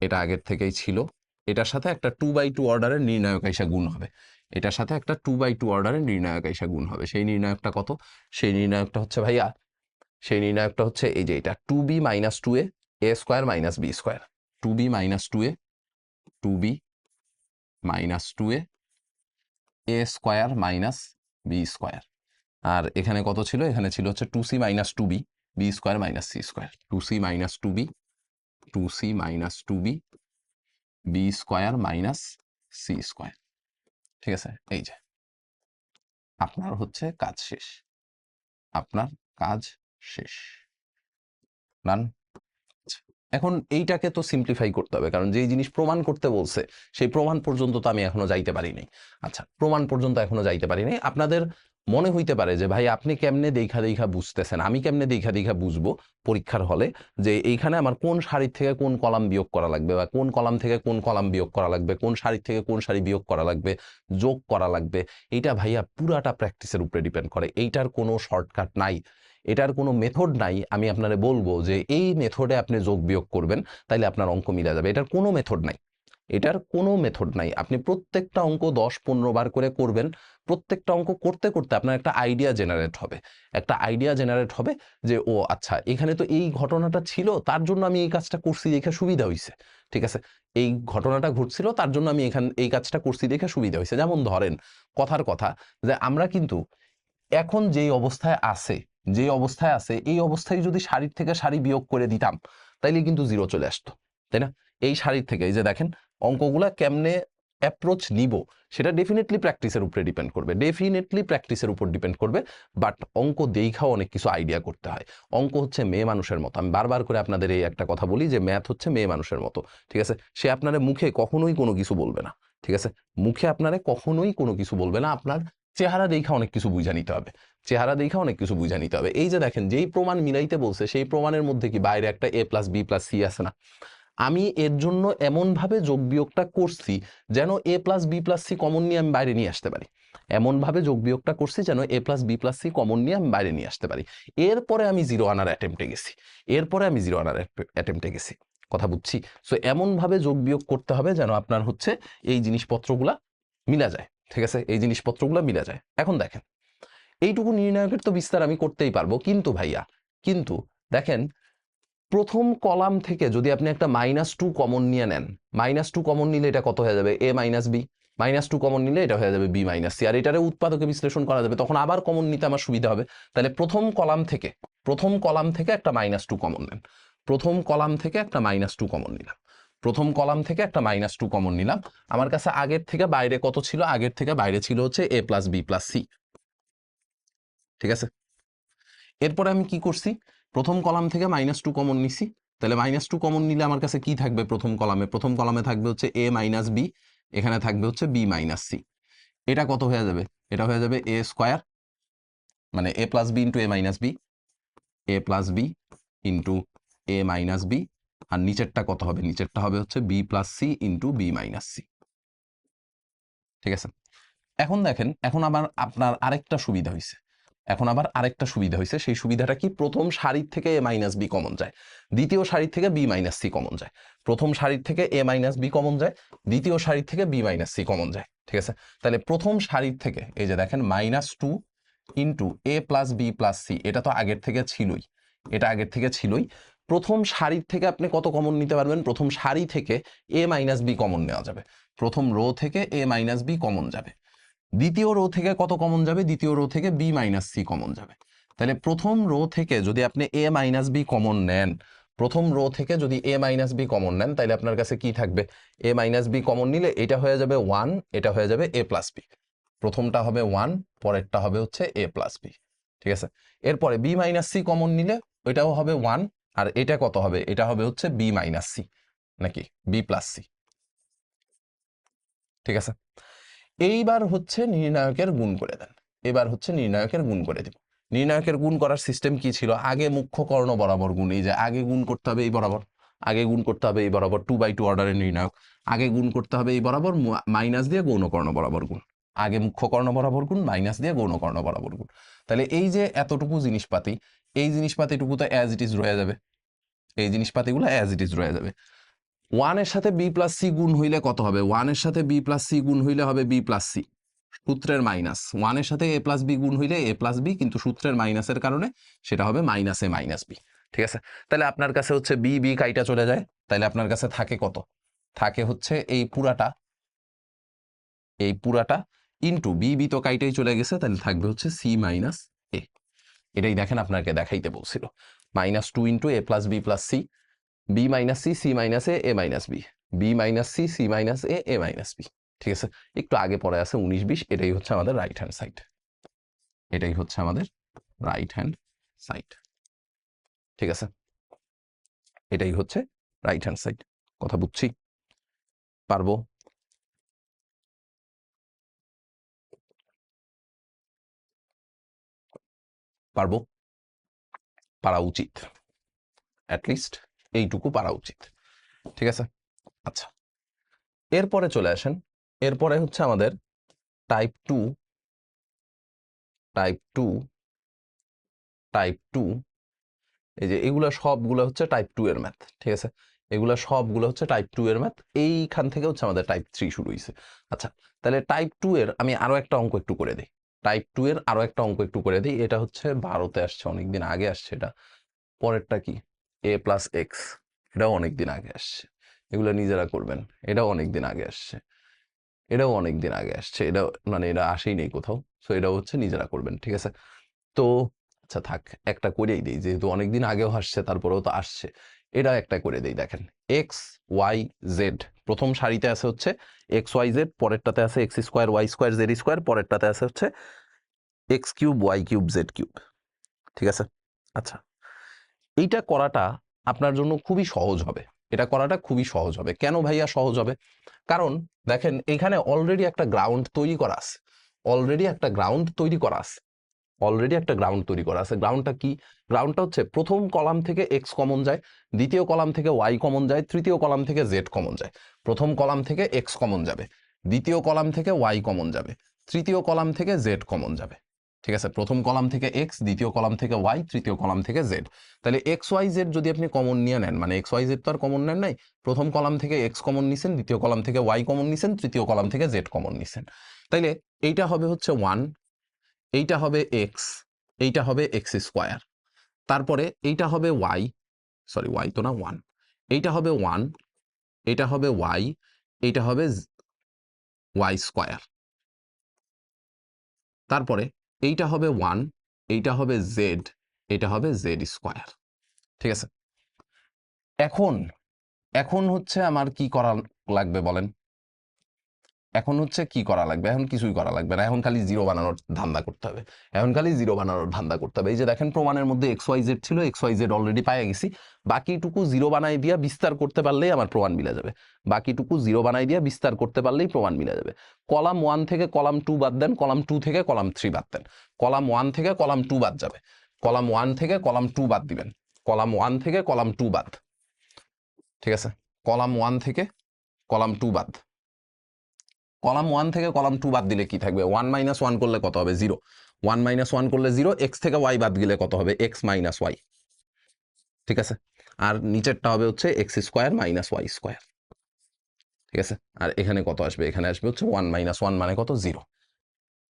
এটা আগের থেকেই ছিল, এটার সাথে একটা 2/2 অর্ডারের নির্ণায়ক আইসা গুণ হবে, এটার সাথে একটা 2/2 অর্ডারের নির্ণায়ক আইসা গুণ হবে। সেই নির্ণায়কটা কত, সেই নির্ণায়কটা হচ্ছে ভাইয়া, সেই নির্ণায়কটা হচ্ছে এই যে এটা 2b minus 2a a square minus b square, 2b minus 2a, 2b minus 2a a square minus b square. আর এখানে কত ছিল, এখানে ছিল হচ্ছে 2c minus 2b b square minus c square, 2c minus 2b, 2c minus 2b b square minus c square. ঠিক আছে, এই যে আপনার হচ্ছে কাজ শেষ, আপনার কাজ শেষ, ডান। এখন এইটাকে তো সিম্পলিফাই করতে হবে, কারণ যেই জিনিস প্রমাণ করতে বলছে সেই প্রমাণ পর্যন্ত তো আমি এখনো যাইতে পারি নাই। আচ্ছা, প্রমাণ পর্যন্ত এখনো যাইতে পারি নাই। আপনাদের মনে হইতে পারে যে ভাই আপনি কেমনে দেখা বুঝতেছেন, আমি কেমনে দেখা বুঝবো পরীক্ষার হলে যে এইখানে আমার কোন সারির থেকে কোন কলাম বিয়োগ করা লাগবে, বা কোন কলাম থেকে কোন কলাম বিয়োগ করা লাগবে, কোন সারি থেকে কোন সারি বিয়োগ করা লাগবে, যোগ করা লাগবে। এইটা ভাইয়া পুরাটা প্র্যাকটিসের উপরে ডিপেন্ড করে, এইটার কোনো শর্টকাট নাই, এটার কোনো মেথড নাই। আমি আপনারে বলবো যে এই মেথডে আপনি যোগ বিয়োগ করবেন তাইলে আপনার অঙ্ক মিলা যাবে, এটার কোনো মেথড নাই, এটার কোনো মেথড নাই। আপনি প্রত্যেকটা অঙ্ক 10-15 বার করে করবেন, প্রত্যেকটা অঙ্ক করতে করতে আপনার একটা আইডিয়া জেনারেট হবে, একটা আইডিয়া জেনারেট হবে যে ও আচ্ছা এখানে তো এই ঘটনাটা ছিল, তার জন্য আমি এই কাজটা করছি দেখে সুবিধা হয়েছে। ঠিক আছে, এই ঘটনাটা ঘটছিল তার জন্য আমি এই কাজটা করছি দেখে সুবিধা হয়েছে। যেমন ধরেন কথার কথা যে আমরা কিন্তু এখন যেই অবস্থায় আছে, যে অবস্থায় আছে এই অবস্থায় যদি সারির থেকে সারি বিয়োগ করে দিতাম তাইলে কিন্তু 0 চলে আসতো, তাই না? এই সারির থেকে এই যে দেখেন অঙ্কগুলা কেমনে অ্যাপ্রোচ নিব সেটা ডেফিনেটলি প্র্যাকটিসের উপরে ডিপেন্ড করবে, ডেফিনেটলি প্র্যাকটিসের উপর ডিপেন্ড করবে। বাট অঙ্ক দেখাও অনেক কিছু আইডিয়া করতে হয়। অঙ্ক হচ্ছে মেয়ে মানুষের মতো, আমি বারবার করে আপনাদের এই একটা কথা বলি যে ম্যাথ হচ্ছে মেয়ে মানুষের মতো, ঠিক আছে? সে আপনার মুখে কখনোই কোনো কিছু বলবে না, ঠিক আছে? মুখে আপনারে কখনোই কোনো কিছু বলবে না, আপনার চেহারা দেখা অনেক কিছু বুঝা নিতে হবে, চেহারা দেখা অনেক কিছু বুঝা নিতে হবে। এই যে দেখেন যেই প্রমাণ মিলাইতে বলছে সেই প্রমাণের মধ্যে কি বাইরে একটা a+b+c আছে না? আমি এর জন্য এমনভাবে যোগ বিয়োগটা করছি যেন a+b+c কমন নিয়ে আমি বাইরে নিয়ে আসতে পারি, এমনভাবে যোগ বিয়োগটা করছি যেন a+b+c কমন নিয়ে আমি বাইরে নিয়ে আসতে পারি। এরপরে আমি জিরো আনার অ্যাটেম্পটে গেছি, এরপরে আমি জিরো আনার অ্যাটেম্পটে গেছি, কথা বুঝছি? সো এমনভাবে যোগ বিয়োগ করতে হবে যেন আপনার হচ্ছে এই জিনিসপত্রগুলা মিলা যায়, ঠিক আছে? এই জিনিসপত্রগুলা মিলা যায়। এখন দেখেন এইটুকু নির্ণায়কের তো বিস্তার আমি করতেই পারবো, কিন্তু ভাইয়া কিন্তু দেখেন প্রথম কলাম থেকে যদি আপনি একটা -2 কমন নিয়ে নেন, -2 কমন নিলে এটা কত হয়ে যাবে? a-b, -2 কমন নিলে এটা হয়ে যাবে b-c, আর এটারে উৎপাদকে বিশ্লেষণ করা যাবে, তখন আবার কমন নিতে আমার সুবিধা হবে। তাহলে প্রথম কলাম থেকে একটা -2 কমন নেন, প্রথম কলাম থেকে একটা -2 কমন নিলাম, প্রথম কলাম থেকে একটা -2 কমন নিলাম। আমার কাছে আগের থেকে বাইরে কত ছিল? আগের থেকে বাইরে ছিল হচ্ছে a+b+c, ঠিক আছে? এরপরে আমি কি করছি? প্রথম কলাম থেকে -2 কমন নিছি। তাহলে -2 কমন নিলে আমার কাছে কি থাকবে? প্রথম কলামে থাকবে হচ্ছে a-b, এখানে থাকবে হচ্ছে b-c। এটা কত হয়ে যাবে? এটা হয়ে যাবে a স্কয়ার, মানে a+b into a-b, a+b into a-b, আর নিচেরটা কত হবে? নিচেরটা হবে হচ্ছে b+c ইন্টু b-c, ঠিক আছে? এখন দেখেন, এখন আবার আপনার আরেকটা সুবিধা হয়েছে, সেই সুবিধাটা কি? প্রথম সারির থেকে a-b কমন যায়, দ্বিতীয় সারির থেকে b-c কমন যায়, প্রথম সারির থেকে a-b কমন যায়, দ্বিতীয় সারির থেকে b-c কমন যায়, ঠিক আছে? তাহলে প্রথম সারির থেকে এই যে দেখেন -2 ইন্টু a+b+c, এটা তো আগের থেকে ছিলই, এটা আগের থেকে ছিলই। প্রথম সারির থেকে আপনি কত কমন নিতে পারবেন? প্রথম সারি থেকে a-b কমন নেওয়া যাবে, প্রথম রো থেকে a-b কমন যাবে। দ্বিতীয় রো থেকে কত কমন যাবে? দ্বিতীয় রো থেকে b-c কমন যাবে। তাহলে প্রথম রো থেকে যদি আপনি a-b কমন নেন, প্রথম রো থেকে যদি a-b কমন নেন, তাহলে আপনার কাছে কি থাকবে? a-b কমন নিলে এটা হয়ে যাবে 1, এটা হয়ে যাবে a+b, প্রথমটা হবে 1, পরেরটা হবে হচ্ছে a+b, ঠিক আছে? এরপরে b-c কমন নিলে ওইটাও হবে 1, আর এটা কত হবে? এটা হবে হচ্ছে b-c নাকি b+c, ঠিক আছে? এইবার হচ্ছে নির্ণায়কের গুণ করে দেন, এবার হচ্ছে নির্ণায়কের গুণ করে দিব। নির্ণায়কের গুণ করার সিস্টেম কি ছিল? আগে মুখ্য কর্ণ বরাবর গুণ, এই যে আগে গুণ করতে হবে এই বরাবর, আগে গুণ করতে হবে এই বরাবর, 2/2 অর্ডারের নির্ণায়ক, আগে গুণ করতে হবে এই বরাবর, মাইনাস দিয়ে গৌণ কর্ণ বরাবর গুণ, আগে মুখ্য কর্ণ বরাবর গুণ, মাইনাস দিয়ে গৌণ কর্ণ বরাবর গুণ। তাহলে এই যে এতটুকু জিনিসপাতি, এই জিনিসপাতিটুকু তো অ্যাজ ইট ইজ রয়ে যাবে, এই জিনিসপাতিগুলো অ্যাজ ইট ইজ রয়ে যাবে। 1 এর সাথে b+c গুণ হইলে কত হবে? 1 এর সাথে b+c গুণ হইলে হবে b+c, সূত্রের মাইনাস। 1 এর সাথে a+b গুণ হইলে a+b, কিন্তু সূত্রের মাইনাসের কারণে সেটা হবে -a-b, ঠিক আছে? তাহলে আপনার কাছে হচ্ছে b কাইটা চলে যায়, তাহলে আপনার কাছে থাকে কত? থাকে হচ্ছে এই পুরাটা ইন্টু b তো কাইটাই চলে গেছে, তাহলে থাকবে হচ্ছে c-a। এটাই দেখেন আপনাকে দেখাইতে বলছিল, -2 into a+b+c, b-c, c-a, a-b, b-c, c-a, a-b, ঠিক আছে? একটু আগে পরে আছে 19-20, এটাই হচ্ছে আমাদের রাইট হ্যান্ড সাইড, এটাই হচ্ছে আমাদের রাইট হ্যান্ড সাইড, ঠিক আছে? এটাই হচ্ছে রাইট হ্যান্ড সাইড, কথা বুঝছি? পারবো? পারবো, পারা উচিত, অ্যাটলিস্ট এইটুকু পারা উচিত, ঠিক আছে? আচ্ছা, এরপরে চলে আসেন, এরপরে হচ্ছে আমাদের টাইপ 2, এই যে এগুলা সবগুলো হচ্ছে টাইপ 2 এর ম্যাথ, ঠিক আছে? এগুলা সবগুলো হচ্ছে টাইপ 2 এর ম্যাথ, এইখান থেকে হচ্ছে আমাদের টাইপ 3 শুরু হয়েছে। আচ্ছা, তাহলে টাইপ 2 এর আমি আরো একটা অঙ্ক একটু করে দিই, টাইপ 2 এর আরো একটা অঙ্ক একটু করে দিই। এটা হচ্ছে 12তে আসছে, অনেকদিন আগে আসছে এটা। পরেরটা কি? a+x, এটাও অনেকদিন আগে আসছে, এগুলো নিজেরা করবেন। এটাও অনেকদিন আগে আসছে, এটাও অনেকদিন আগে আসছে, এটা মানে এটা আসেই নেই কোথাও, সো এটাও হচ্ছে নিজেরা করবেন, ঠিক আছে? তো আচ্ছা থাক, একটা করেই দিই, যেহেতু অনেকদিন আগেও আসছে তারপরেও তো আসছে, এটা একটা করে দিই। দেখেন x y z প্রথম সারিতে আছে হচ্ছে এক্স ওয়াই জেড, পরেরটাতে আছে X square Y square Z square, পরেরটাতে আছে হচ্ছে X cube Y cube Z cube. ঠিক আছে? আচ্ছা, এইটা করাটা আপনার জন্য খুবই সহজ হবে। এটা করাটা খুবই সহজ হবে। কেন ভাইয়া সহজ হবে? কারণ দেখেন এখানে অলরেডি একটা গ্রাউন্ড তৈরি করা আছে, অলরেডি একটা গ্রাউন্ড তৈরি করা আছে, অলরেডি একটা গ্রাউন্ড তৈরি করা আছে। গ্রাউন্ডটা কি? গ্রাউন্ডটা হচ্ছে প্রথম কলাম থেকে এক্স কমন যায়, দ্বিতীয় কলাম থেকে ওয়াই কমন যায়, তৃতীয় কলাম থেকে জেড কমন যায়। প্রথম কলাম থেকে এক্স কমন যাবে, দ্বিতীয় কলাম থেকে ওয়াই কমন যাবে, তৃতীয় কলাম থেকে জেড কমন যাবে। ঠিক আছে? প্রথম কলাম থেকে এক্স, দ্বিতীয় কলাম থেকে ওয়াই, তৃতীয় কলাম থেকে জেড। তাহলে এক্স ওয়াই জেড যদি আপনি কমন নিয়ে নেন, মানে এক্স ওয়াই জেড তো আর কমন নেন নাই, প্রথম কলাম থেকে এক্স কমন নিছেন, দ্বিতীয় কলাম থেকে ওয়াই কমন নিছেন, তৃতীয় কলাম থেকে জেড কমন নিছেন। তাইলে এইটা হবে হচ্ছে 1, এইটা হবে এক্স, এইটা হবে এক্স স্কোয়ার, তারপরে এইটা হবে ওয়াই, সরি ওয়াই তো না 1, এইটা হবে 1, এটা হবে ওয়াই, এইটা হবে ওয়াই স্কোয়ার, তারপরে এইটা হবে 1, এইটা হবে জেড, এটা হবে জেড স্কোয়ার। ঠিক আছে? এখন এখন হচ্ছে আমার কি করা লাগবে বলেন? এখন হচ্ছে কি করা লাগবে? এখন কিছুই করা লাগবে না, এখন খালি জিরো বানানোর ধান্দা করতে হবে, এখন খালি জিরো বানানোর ধান্দা করতে হবে। এই যে দেখেন প্রমাণের মধ্যে এক্স ওয়াই জেড ছিল, এক্স ওয়াই জেড অলরেডি পাই গেছি, বাকিটুকু জিরো বানাই দিয়া বিস্তার করতে পারলেই আমার প্রমাণ মিলে যাবে, বাকিটুকু জিরো বানাই দিয়া বিস্তার করতে পারলেই প্রমাণ মিলে যাবে। কলাম 1 থেকে কলাম 2 বাদ দেন, কলাম 2 থেকে কলাম 3 বাদ দেন, কলাম 1 থেকে কলাম 2 বাদ যাবে, কলাম 1 থেকে কলাম 2 বাদ দিবেন, কলাম 1 থেকে কলাম 2 বাদ। ঠিক আছে? কলাম 1 থেকে কলাম 2 বাদ, কলাম 1 থেকে কলাম 2 বাদ দিলে কি থাকবে? 1 মাইনাস 1 করলে কত হবে? 0। 1 মাইনাস 1 করলে 0, এক্স থেকে ওয়াই বাদ গেলে কত হবে? X minus y. ঠিক আছে? আর নিচেরটা হবে হচ্ছে x square minus y square. ঠিক আছে? আর এখানে কত আসবে? এখানে আসবে হচ্ছে 1 মাইনাস 1 মানে কত? 0।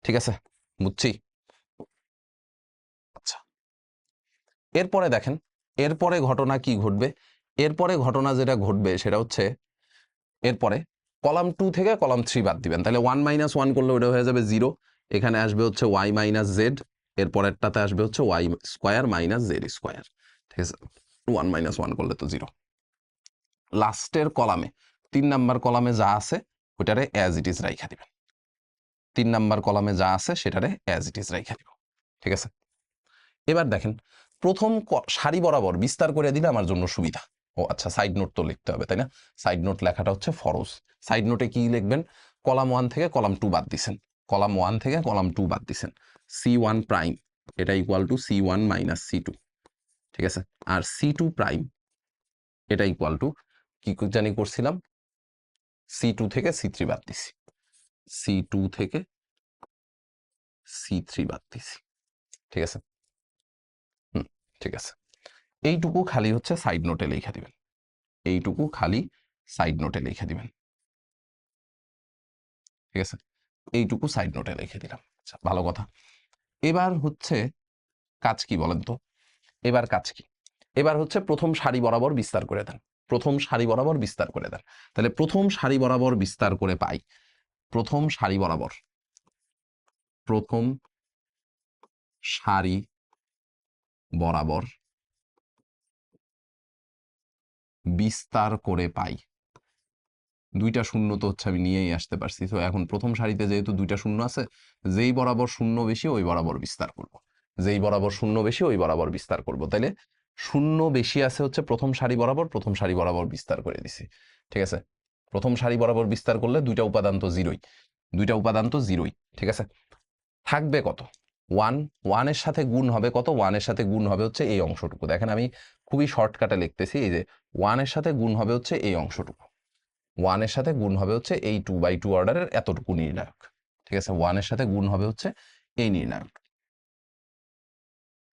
ঠিক আছে? বুঝছি? আচ্ছা, এরপরে দেখেন এরপরে ঘটনা কি ঘটবে? এরপরে ঘটনা যেটা ঘটবে সেটা হচ্ছে এরপরে কলাম 2 থেকে কলাম 3 বাদ দিবেন, তাহলে 1 মাইনাস 1 করলে ওটা হয়ে যাবে 0, এখানে আসবে হচ্ছে ওয়াই মাইনাস জেড, এরপরেরটাতে আসবে হচ্ছে y square minus Z square. ঠিক আছে? 1 মাইনাস 1 করলে তো 0। লাস্টের কলামে 3 নাম্বার কলামে যা আছে ওটারে অ্যাজ ইট ইজ রাইখা দিবেন, 3 নাম্বার কলামে যা আছে সেটারে অ্যাজ ইট ইজ রাইখা দিব। ঠিক আছে? এবার দেখেন প্রথম সারি বরাবর বিস্তার করে দিলে আমার জন্য সুবিধা। ও আচ্ছা, সাইড নোট তো লিখতে হবে তাই না? সাইড নোট লেখাটা হচ্ছে ফরজ। সাইড নোটে কি লিখবেন? কলাম 1 থেকে কলাম 2 বাদ দিছেন, কলাম 1 থেকে কলাম 2 বাদ দিছেন, C1 প্রাইম এটা equal to C1 minus C2। ঠিক আছে? আর C2 প্রাইম এটা ইকুয়াল টু কি জানি করছিলাম? C2 থেকে C3 বাদ দিছি, C2 থেকে C3 বাদ দিছি। ঠিক আছে? ঠিক আছে, এইটুকু খালি হচ্ছে সাইড নোটে লিখে দিবেন, এইটুকু খালি সাইড নোটে লিখে দিবেন। ঠিক আছে? এইটুকু সাইড নোটে লিখে দিলাম। আচ্ছা, ভালো কথা। এবার হচ্ছে কাজ কি বলেন তো? এবার কাজ কি? এবার হচ্ছে প্রথম সারি বরাবর বিস্তার করে দেন, প্রথম সারি বরাবর বিস্তার করে দেন। তাহলে প্রথম সারি বরাবর বিস্তার করে পাই, প্রথম সারি বরাবর, প্রথম সারি বরাবর বিস্তার করে পাই, দুইটা শূন্য তো হচ্ছে আমি নিয়েই আসতে পারছি। তো এখন প্রথম সারিতে যেহেতু দুইটা শূন্য আছে, যেই বরাবর শূন্য বেশি ওই বরাবর বিস্তার করব, যেই বরাবর শূন্য বেশি ওই বরাবর বিস্তার করব। তাইলে শূন্য বেশি আছে হচ্ছে প্রথম সারি বরাবর, প্রথম সারি বরাবর বিস্তার করে দিছি। ঠিক আছে? প্রথম সারি বরাবর বিস্তার করলে দুইটা উপাদান তো জিরোই, দুইটা উপাদান তো জিরোই। ঠিক আছে? থাকবে কত? 1, 1 এর সাথে গুণ হবে কত? 1 এর সাথে গুণ হবে হচ্ছে এই অংশটুকু। দেখেন আমি খুবই শর্টকাটে লিখতেছি, এই যে 1 এর সাথে গুণ হবে হচ্ছে এই অংশটুকু, 1 এর সাথে গুণ হবে হচ্ছে এই 2/2 অর্ডারের এতটুকু নির্ণায়ক। ঠিক আছে? 1 এর সাথে গুণ হবে হচ্ছে এই নির্ণায়ক।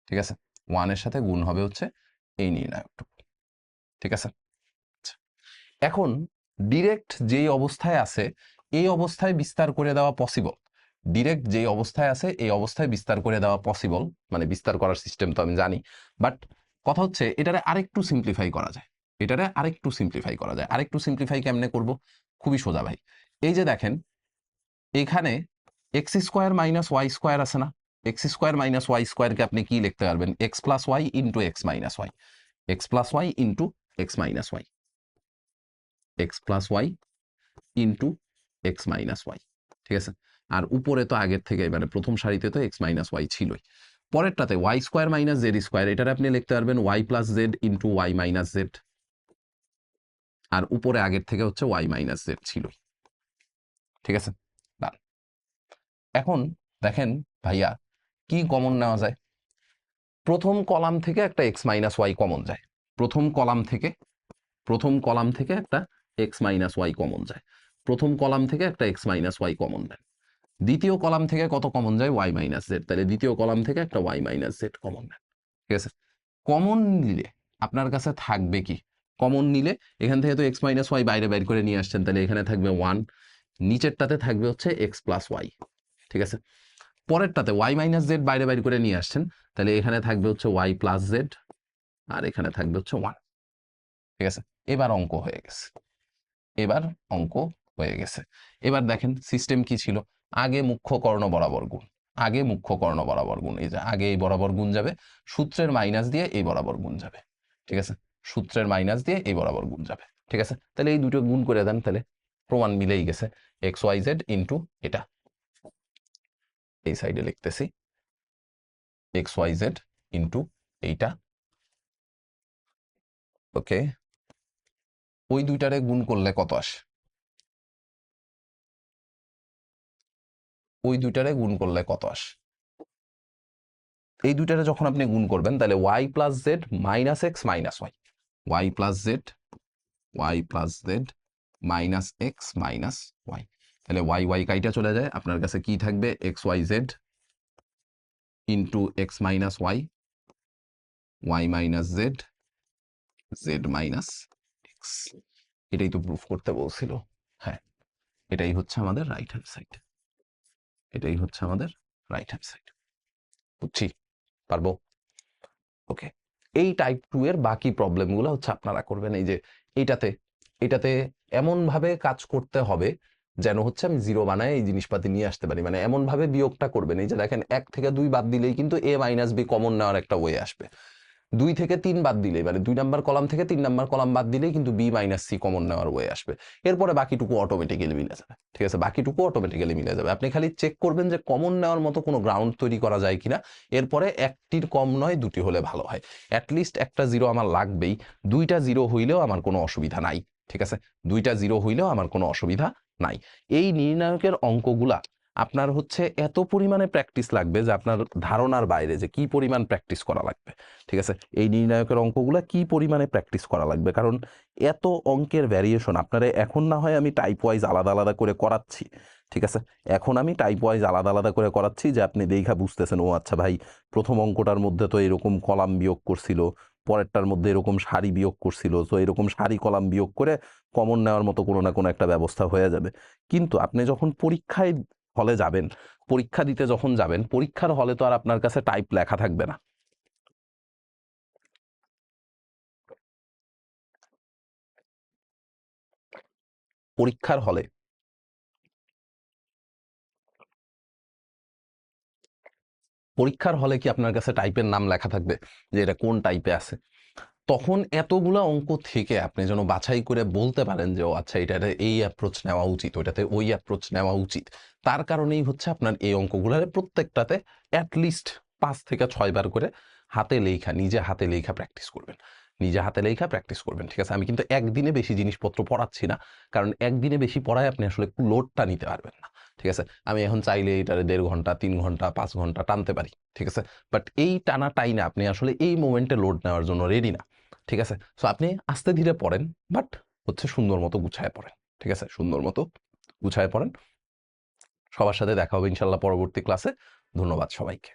ঠিক আছে? 1 এর সাথে গুণ হবে হচ্ছে এই নির্ণায়কটুকু। ঠিক আছে? আচ্ছা, এখন ডিরেক্ট যেই অবস্থায় আছে এই অবস্থায় বিস্তার করে দেওয়া পসিবল, ডিরেক্ট যেই অবস্থায় আছে এই অবস্থায় বিস্তার করে দেওয়া পসিবল, মানে বিস্তার করার সিস্টেম তো আমি জানি, বাট কথা হচ্ছে এটারে আরেকটু সিম্পলিফাই করা যায়, এটারে আরেকটু সিম্পলিফাই করা যায়। আরেকটু সিম্পলিফাই কেমনে করব? খুবই সোজা ভাই। এই যে দেখেন এখানে x square minus y square আছে না? এক্স স্কোয়ার মাইনাস ওয়াই স্কোয়ারকে আপনি কি লিখতে পারবেন? X plus y into x minus y, x plus y into x minus y, x plus y into x minus y, ঠিক আছে। আর উপরে তো আগের থেকে মানে প্রথম সারিতে তো এক্স মাইনাস ওয়াই ছিলই। পরেরটাতে Y square minus Z square, এটার আপনি লিখতে পারবেন Y plus Z into Y minus Z, আর উপরে আগের থেকে হচ্ছে ওয়াই মাইনাস জেড ছিলই, ঠিক আছে। ডান। এখন দেখেন ভাইয়া কি কমন নেওয়া যায়। প্রথম কলাম থেকে একটা এক্স মাইনাস ওয়াই কমন যায়, প্রথম কলাম থেকে একটা এক্স মাইনাস ওয়াই কমন যায়, প্রথম কলাম থেকে একটা এক্স মাইনাস ওয়াই কমন নেন। দ্বিতীয় কলাম থেকে কত কমন যায়, ওয়াই মাইনাস জেড, তাহলে দ্বিতীয় কলাম থেকে একটা ওয়াই মাইনাস জেড কমন নেন, ঠিক আছে। কমন নিলে আপনার কাছে থাকবে কি, কমন নিলে এখান থেকে তো এক্স মাইনাস ওয়াই বাইরে বাইর করে নিয়ে আসছেন, তাহলে এখানে থাকবে 1, নিচেরটাতে থাকবে হচ্ছে এক্স প্লাস ওয়াই, ঠিক আছে। পরেরটাতে ওয়াই মাইনাস জেড বাইরে বাইর করে নিয়ে আসছেন, তাহলে এখানে থাকবে হচ্ছে ওয়াই প্লাস জেড, আর এখানে থাকবে হচ্ছে 1, ঠিক আছে। এবার অঙ্ক হয়ে গেছে, এবার অঙ্ক হয়ে গেছে। এবার দেখেন সিস্টেম কি ছিল, আগে মুখ্য কর্ণ বরাবর গুণ, আগে মুখ্য কর্ণ বরাবর গুণ, এই যে আগে এই বরাবর গুণ যাবে, সূত্রের মাইনাস দিয়ে এই বরাবর গুণ যাবে, ঠিক আছে। সূত্রের মাইনাস দিয়ে এই বরাবর গুণ যাবে, ঠিক আছে। তাহলে এই দুটো গুণ করে দেন, তাহলে প্রমাণ মিলেই গেছে। এক্স ওয়াই জেড ইন্টু এটা, এই সাইডে লিখতেছি এক্স ওয়াই জেড ইন্টু এইটা, ওকে। ওই দুইটারে গুণ করলে কত আসে, ওই দুইটারে গুণ করলে কত আসে, এই দুইটারে যখন আপনি গুণ করবেন তাহলে y plus z minus x minus y, y plus z minus x minus y, তাহলে ওয়াই ওয়াই কাইটা চলে যায়, আপনার কাছে কি থাকবে, x y z into x minus y minus z minus x. এটাই তো প্রুফ করতে বলছিল, হ্যাঁ এটাই হচ্ছে আমাদের রাইট হ্যান্ড সাইড, এটাই হচ্ছে আমাদের রাইট হ্যান্ড সাইড, বুঝছি, পারবো, ওকে। এই টাইপ 2 এর বাকি প্রবলেমগুলো হচ্ছে আপনারা করবেন, এই যে এটাতে এমন ভাবে কাজ করতে হবে যেন হচ্ছে আমি জিরো বানায় এই জিনিসপাতি নিয়ে আসতে পারি, মানে এমন ভাবে বিয়োগটা করবেন, এই যে দেখেন 1 থেকে 2 বাদ দিলেই কিন্তু a মাইনাস বি কমন নেওয়ার একটা ওয়ে আসবে, 2 থেকে 3 বাদ দিলেই মানে 2 নাম্বার কলাম থেকে 3 নাম্বার কলাম বাদ দিলেই কিন্তু বি মাইনাস সি কমন নেওয়ার ওয়ে আসবে, এরপরে বাকিটুকু অটোমেটিক্যালি মিলে যাবে, ঠিক আছে। বাকিটুকু অটোমেটিক্যালি মিলে যাবে, আপনি খালি চেক করবেন যে কমন নেওয়ার মতো কোনো গ্রাউন্ড তৈরি করা যায় কিনা, এরপরে একটির কম নয় দুটি হলে ভালো হয়, অ্যাটলিস্ট একটা জিরো আমার লাগবেই, 2টা জিরো হইলেও আমার কোনো অসুবিধা নাই, ঠিক আছে, 2টা জিরো হইলেও আমার কোনো অসুবিধা নাই। এই নির্ণায়কের অঙ্কগুলা আপনার হচ্ছে এত পরিমাণে প্র্যাকটিস লাগবে যে আপনার ধারণার বাইরে, যে কি পরিমাণ প্র্যাকটিস করা লাগবে, ঠিক আছে। এই নির্ণায়কের অঙ্কগুলা কি পরিমাণে প্র্যাকটিস করা লাগবে, কারণ এত অঙ্কের ভ্যারিয়েশন আপনারা এখন না হয় আমি টাইপ ওয়াইজ আলাদা আলাদা করে করাচ্ছি, ঠিক আছে, এখন আমি টাইপ ওয়াইজ আলাদা আলাদা করে করাচ্ছি যে আপনি দেখা বুঝতেছেন, ও আচ্ছা ভাই প্রথম অঙ্কটার মধ্যে তো এরকম কলাম বিয়োগ করছিল, পরেরটার মধ্যে এরকম সারি বিয়োগ করছিল, তো এরকম সারি কলাম বিয়োগ করে কমন নেওয়ার মতো কোনো না কোনো একটা ব্যবস্থা হয়ে যাবে। কিন্তু আপনি যখন পরীক্ষায় হলে যাবেন, পরীক্ষা দিতে যখন যাবেন, পরীক্ষার হলে তো আর আপনার কাছে টাইপ লেখা থাকবে না, পরীক্ষার হলে কি আপনার কাছে টাইপের নাম লেখা থাকবে যে এটা কোন টাইপে আছে, তখন এতগুলা অঙ্ক থেকে আপনি যেন বাছাই করে বলতে পারেন যে ও আচ্ছা এটাতে এই অ্যাপ্রোচ নেওয়া উচিত, ওইটাতে ওই অ্যাপ্রোচ নেওয়া উচিত, তার কারণেই হচ্ছে আপনার এই অঙ্কগুলোর প্রত্যেকটাতে অ্যাটলিস্ট 5 থেকে 6 বার করে হাতে লেখা, নিজে হাতে লেখা প্র্যাকটিস করবেন, নিজে হাতে লেখা প্র্যাকটিস করবেন, ঠিক আছে। আমি কিন্তু একদিনে বেশি জিনিসপত্র পড়াচ্ছি না, কারণ একদিনে বেশি পড়ায় আপনি আসলে লোডটা নিতে পারবেন না, ঠিক আছে। আমি এখন চাইলে এটারে 1.5 ঘন্টা 3 ঘন্টা 5 ঘন্টা টানতে পারি, ঠিক আছে, বাট এই টানা টাইনা আপনি আসলে এই মোমেন্টে লোড নেওয়ার জন্য রেডি না, ঠিক আছে। সো আপনি আস্তে ধীরে পড়েন, বাট হচ্ছে সুন্দর মতো গুছায় পড়েন, ঠিক আছে, সুন্দর মতো গুছায় পড়েন। সবার সাথে দেখা হবে ইনশাল্লাহ পরবর্তী ক্লাসে। ধন্যবাদ সবাইকে।